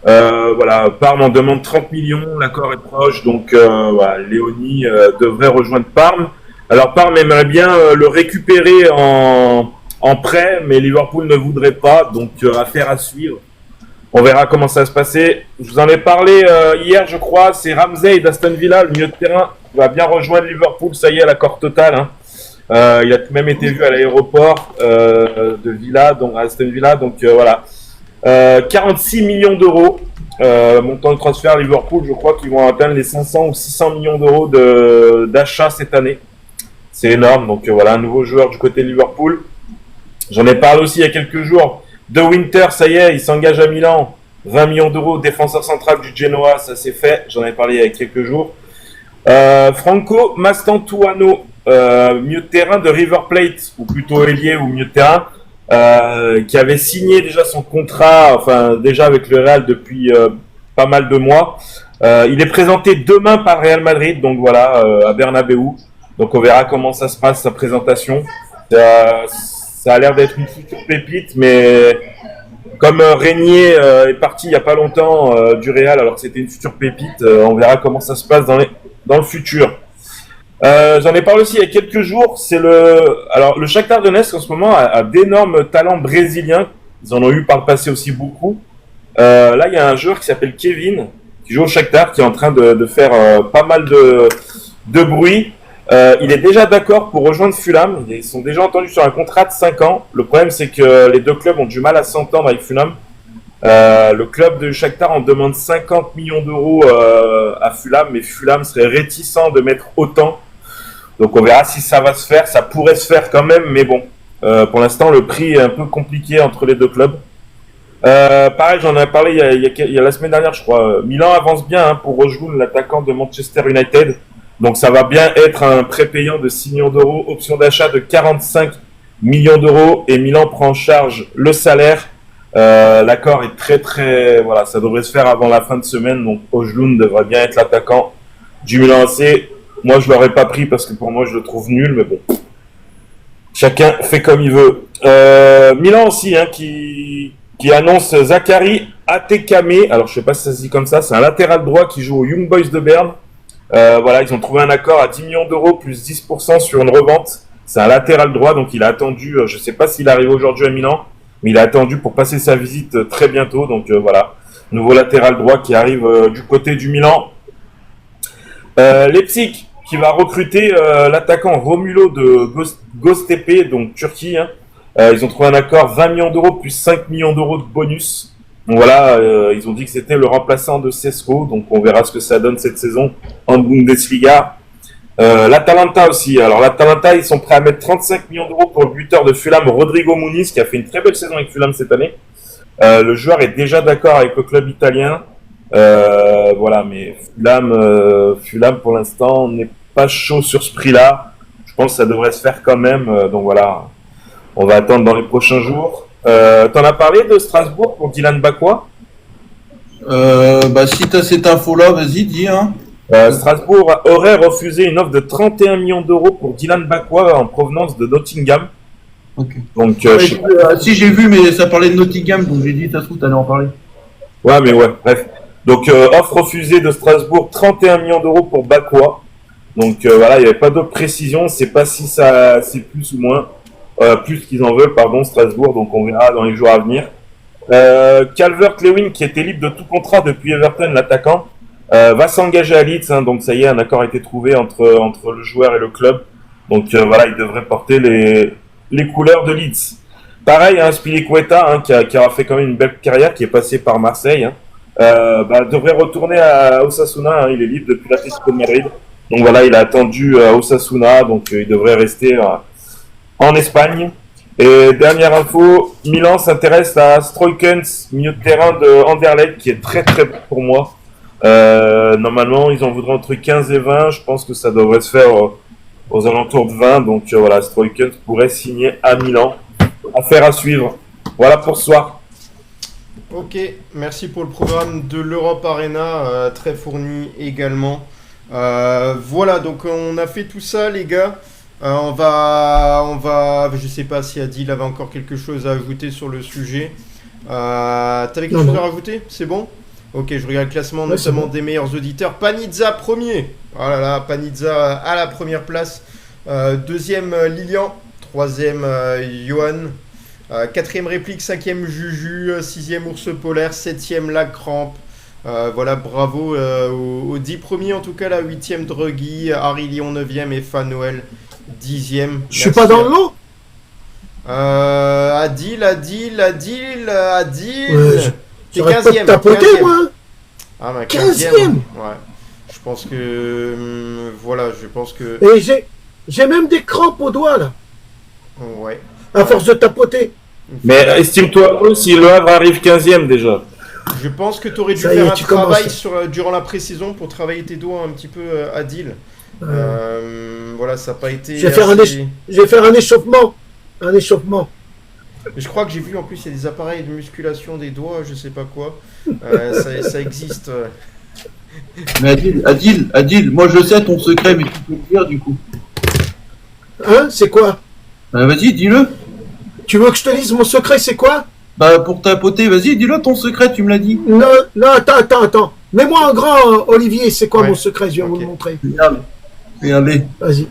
Voilà, Parme en demande 30 millions, l'accord est proche, donc voilà, Léoni devrait rejoindre Parme. Alors Parme aimerait bien le récupérer en prêt, mais Liverpool ne voudrait pas, donc affaire à suivre. On verra comment ça va se passer. Je vous en ai parlé hier, je crois. C'est Ramsey d'Aston Villa, le milieu de terrain, qui va bien rejoindre Liverpool. Ça y est, l'accord total. Hein. Il a même été vu à l'aéroport de Villa, donc à Aston Villa. Donc voilà. 46 millions d'euros. Montant de transfert Liverpool, je crois qu'ils vont atteindre les 500 ou 600 millions d'euros d'achat cette année. C'est énorme. Donc voilà, un nouveau joueur du côté de Liverpool. J'en ai parlé aussi il y a quelques jours. De Winter, ça y est, il s'engage à Milan. 20 millions d'euros, défenseur central du Genoa, ça c'est fait. J'en ai parlé il y a quelques jours. Franco Mastantuono, milieu de terrain de River Plate, ou plutôt ailier ou milieu de terrain, qui avait signé déjà son contrat, enfin déjà avec le Real depuis pas mal de mois. Il est présenté demain par Real Madrid, donc voilà, à Bernabeu. Donc on verra comment ça se passe, sa présentation. Ça a l'air d'être une future pépite, mais comme Régnier est parti il n'y a pas longtemps du Real, alors que c'était une future pépite, on verra comment ça se passe dans le futur. J'en ai parlé aussi il y a quelques jours. Le Shakhtar Donetsk en ce moment a d'énormes talents brésiliens. Ils en ont eu par le passé aussi beaucoup. Là, il y a un joueur qui s'appelle Kevin, qui joue au Shakhtar, qui est en train de faire pas mal de bruit. Il est déjà d'accord pour rejoindre Fulham. Ils sont déjà entendus sur un contrat de 5 ans. Le problème, c'est que les deux clubs ont du mal à s'entendre avec Fulham. Le club de Shakhtar en demande 50 millions d'euros à Fulham, mais Fulham serait réticent de mettre autant. Donc on verra si ça va se faire. Ça pourrait se faire quand même, mais bon. Pour l'instant, le prix est un peu compliqué entre les deux clubs. Pareil, j'en ai parlé il y a la semaine dernière, je crois. Milan avance bien pour rejoindre l'attaquant de Manchester United. Donc ça va bien être un prépayant de 6 millions d'euros, option d'achat de 45 millions d'euros, et Milan prend en charge le salaire. L'accord est très... Voilà, ça devrait se faire avant la fin de semaine, donc Højlund devrait bien être l'attaquant du Milan AC. Moi, je ne l'aurais pas pris parce que pour moi, je le trouve nul, mais bon. Chacun fait comme il veut. Milan aussi, qui annonce Zachary Atekame. Alors, je ne sais pas si ça se dit comme ça. C'est un latéral droit qui joue aux Young Boys de Berne. Voilà, ils ont trouvé un accord à 10 millions d'euros plus 10% sur une revente. C'est un latéral droit, donc il a attendu, je ne sais pas s'il arrive aujourd'hui à Milan, mais il a attendu pour passer sa visite très bientôt. Donc voilà, nouveau latéral droit qui arrive du côté du Milan. Leipzig qui va recruter l'attaquant Romulo de Göztepe, donc Turquie. Ils ont trouvé un accord 20 millions d'euros plus 5 millions d'euros de bonus. Donc voilà, ils ont dit que c'était le remplaçant de Sesco, donc on verra ce que ça donne cette saison en Bundesliga. L'Atalanta aussi. Alors l'Atalanta, ils sont prêts à mettre 35 millions d'euros pour le buteur de Fulham, Rodrigo Muniz, qui a fait une très belle saison avec Fulham cette année. Le joueur est déjà d'accord avec le club italien. Voilà, mais Fulham pour l'instant n'est pas chaud sur ce prix-là. Je pense que ça devrait se faire quand même. Donc voilà, on va attendre dans les prochains jours. T'en as parlé de Strasbourg pour Dylan Bakwa? Si t'as cette info-là, vas-y, dis. Strasbourg aurait refusé une offre de 31 millions d'euros pour Dylan Bakwa en provenance de Nottingham. Ok. Donc, si j'ai vu, mais ça parlait de Nottingham, donc j'ai dit, ça se trouve, t'allais en parler. Ouais, mais ouais, bref. Donc, offre refusée de Strasbourg, 31 millions d'euros pour Bakwa. Donc, voilà, il n'y avait pas d'autre précision. C'est pas si ça, c'est plus ou moins. Plus qu'ils en veulent, pardon, Strasbourg. Donc, on verra dans les jours à venir. Calvert-Lewin, qui était libre de tout contrat depuis Everton, l'attaquant, va s'engager à Leeds. Donc, ça y est, un accord a été trouvé entre le joueur et le club. Donc, voilà, il devrait porter les couleurs de Leeds. Pareil, Spilicueta, qui a fait quand même une belle carrière, qui est passé par Marseille, devrait retourner à Osasuna. Il est libre depuis l'Atlético de Madrid. Donc voilà, il a attendu à Osasuna, donc il devrait rester en Espagne. Et dernière info, Milan s'intéresse à Stroikens, milieu de terrain de Anderlecht, qui est très très bon pour moi. Normalement, ils en voudraient entre 15 et 20. Je pense que ça devrait se faire aux alentours de 20. Donc voilà, Stroikens pourrait signer à Milan. Affaire à suivre. Voilà pour ce soir. Ok, merci pour le programme de l'Europe Arena, très fourni également. Voilà, donc on a fait tout ça, les gars. On va, je sais pas si Adil avait encore quelque chose à ajouter sur le sujet. T'avais quelque chose à rajouter? C'est bon? Ok, je regarde le classement notamment des meilleurs auditeurs. Panizza premier. Oh là là, Panizza à la première place. Deuxième Lilian. Troisième Johan. Quatrième réplique, cinquième Juju. Sixième Ours Polaire. Septième La Crampe. Voilà, bravo aux 10 premiers en tout cas. La huitième Druggy. Harry Lyon 9e et Fan Noël 10e. Je suis pas dans le lot. Adil. Ouais, T'es j'aurais 15e. pas tapoté, moi. Ah, bah 15e. Ouais. Je pense que. Voilà, je pense que. Et j'ai même des crampes aux doigts, là. Ouais. À force de tapoter. Mais estime-toi heureux si Le Havre arrive 15e déjà. Je pense que tu aurais dû Ça y est, faire un tu travail commences. durant la pré-saison pour travailler tes doigts un petit peu, Adil. Voilà, ça n'a pas été. Je vais faire un échauffement. Un échauffement. Je crois que j'ai vu en plus, il y a des appareils de musculation des doigts, je sais pas quoi. Ça existe. Mais Adil, moi je sais ton secret, mais tu peux le dire du coup. Hein? C'est quoi? Vas-y, dis-le. Tu veux que je te dise mon secret, c'est quoi? Bah, pour tapoter, vas-y, dis-le ton secret, tu me l'as dit. Non, attends. Mets-moi en grand, Olivier, c'est quoi mon secret? Je vais vous le montrer. Regardez. Vas-y.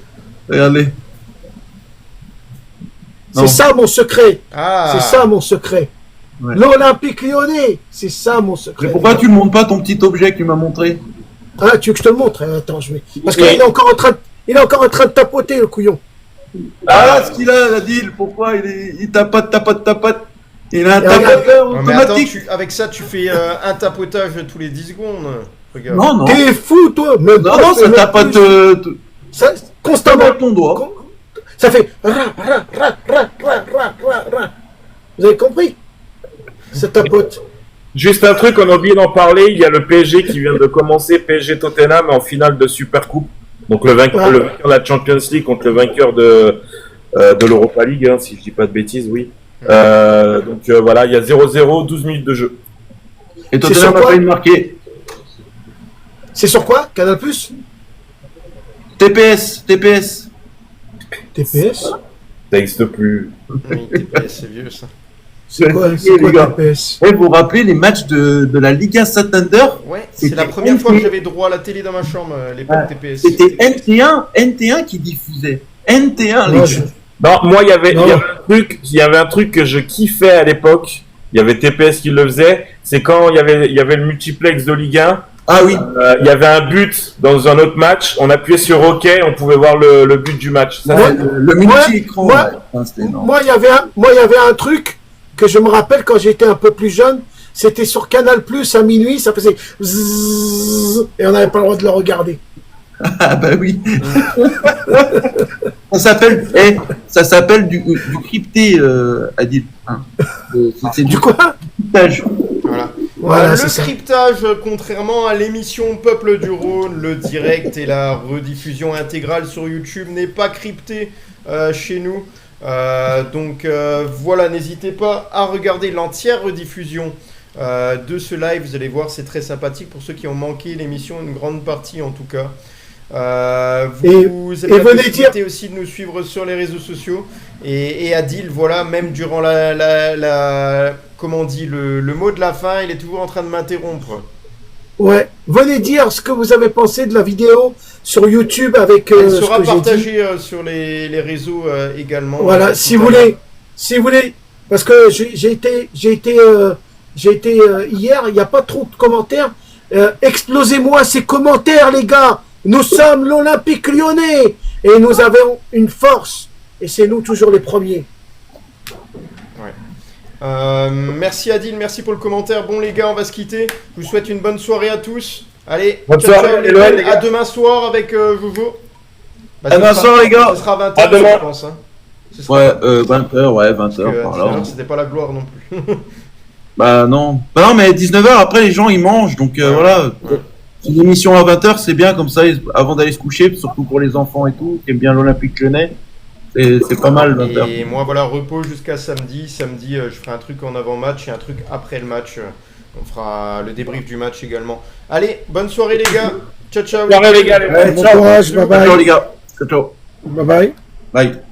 Regardez. C'est ça mon secret. Ah. C'est ça mon secret. Ouais. L'Olympique Lyonnais, c'est ça mon secret. Mais pourquoi tu me montres pas ton petit objet que tu m'as montré? Ah, tu veux que je te le montre? Attends, je vais. Parce qu'il est encore en train de tapoter, le couillon. Ah, ce qu'il a, Adil, pourquoi il tapote. Il a un tapoteur Non, mais attends, automatique. avec ça, tu fais un tapotage tous les 10 secondes. Regarde. Non. T'es fou, toi. Mais Non, ça tapote ça, constamment. ton doigt. Ça fait. Vous avez compris? Ça tapote. Juste un truc, on a oublié d'en parler, il y a le PSG qui vient de commencer, PSG Tottenham en finale de Supercoupe. Donc le vainqueur de la Champions League contre le vainqueur de l'Europa League, hein, si je dis pas de bêtises, oui. Donc voilà, il y a 0-0, 12 minutes de jeu. Et Tottenham a failli marquer. C'est sur quoi? Canal Plus? TPS. TPS? Ça n'existe plus. Oui, TPS, c'est vieux ça. C'est quoi TPS? Vous vous rappelez les matchs de la Liga Santander? Ouais, c'est la première fois que j'avais droit à la télé dans ma chambre, l'époque TPS. C'était NT1 qui diffusait. NT1, les gars. Non, moi il y avait un truc que je kiffais à l'époque. Il y avait TPS qui le faisait. C'est quand il y avait le multiplex de Ligue 1. Ah oui. Il y avait un but dans un autre match. On appuyait sur OK, on pouvait voir le but du match. Ça, le multi-écran. Moi, il y avait un truc que je me rappelle quand j'étais un peu plus jeune. C'était sur Canal Plus à minuit. Ça faisait zzzz, et on n'avait pas le droit de le regarder. Ah bah oui. Ça s'appelle du crypté, Adil. C'est du quoi? Voilà. Voilà, le c'est ça. cryptage, contrairement à l'émission Peuple du Rhône, le direct et la rediffusion intégrale sur YouTube n'est pas crypté chez nous. Donc voilà, n'hésitez pas à regarder l'entière rediffusion de ce live. Vous allez voir, c'est très sympathique pour ceux qui ont manqué l'émission, une grande partie en tout cas. Vous avez la possibilité aussi de nous suivre sur les réseaux sociaux. Et Adil, voilà, même durant comment on dit, le mot de la fin, il est toujours en train de m'interrompre. Ouais, venez dire ce que vous avez pensé de la vidéo sur YouTube avec. Elle sera partagée sur les réseaux également. Voilà, si vous voulez, parce que j'ai été hier, il n'y a pas trop de commentaires. Explosez-moi ces commentaires, les gars. Nous sommes l'Olympique Lyonnais et nous avons une force et c'est nous toujours les premiers. Ouais. Merci Adil, merci pour le commentaire. Bon les gars, on va se quitter. Je vous souhaite une bonne soirée à tous. Allez, bonne soirée, les gars. À demain soir avec Jojo. À demain soir les gars. Ce sera 20h, à demain. je pense. Hein. Ouais, 20h, par là. C'était pas la gloire non plus. Bah non, mais 19h après les gens ils mangent, donc voilà. Ouais. C'est une émission à 20h, c'est bien comme ça, avant d'aller se coucher, surtout pour les enfants et tout, qui aiment bien l'Olympique Lyonnais. C'est pas mal, 20h. Et moi, voilà, repos jusqu'à samedi. Samedi, je ferai un truc en avant-match et un truc après le match. On fera le débrief du match également. Allez, bonne soirée les gars. Ciao, ciao. Bonne soirée les gars. Bon courage, bye bye. Ciao les gars. Ciao. Bye bye. Bye.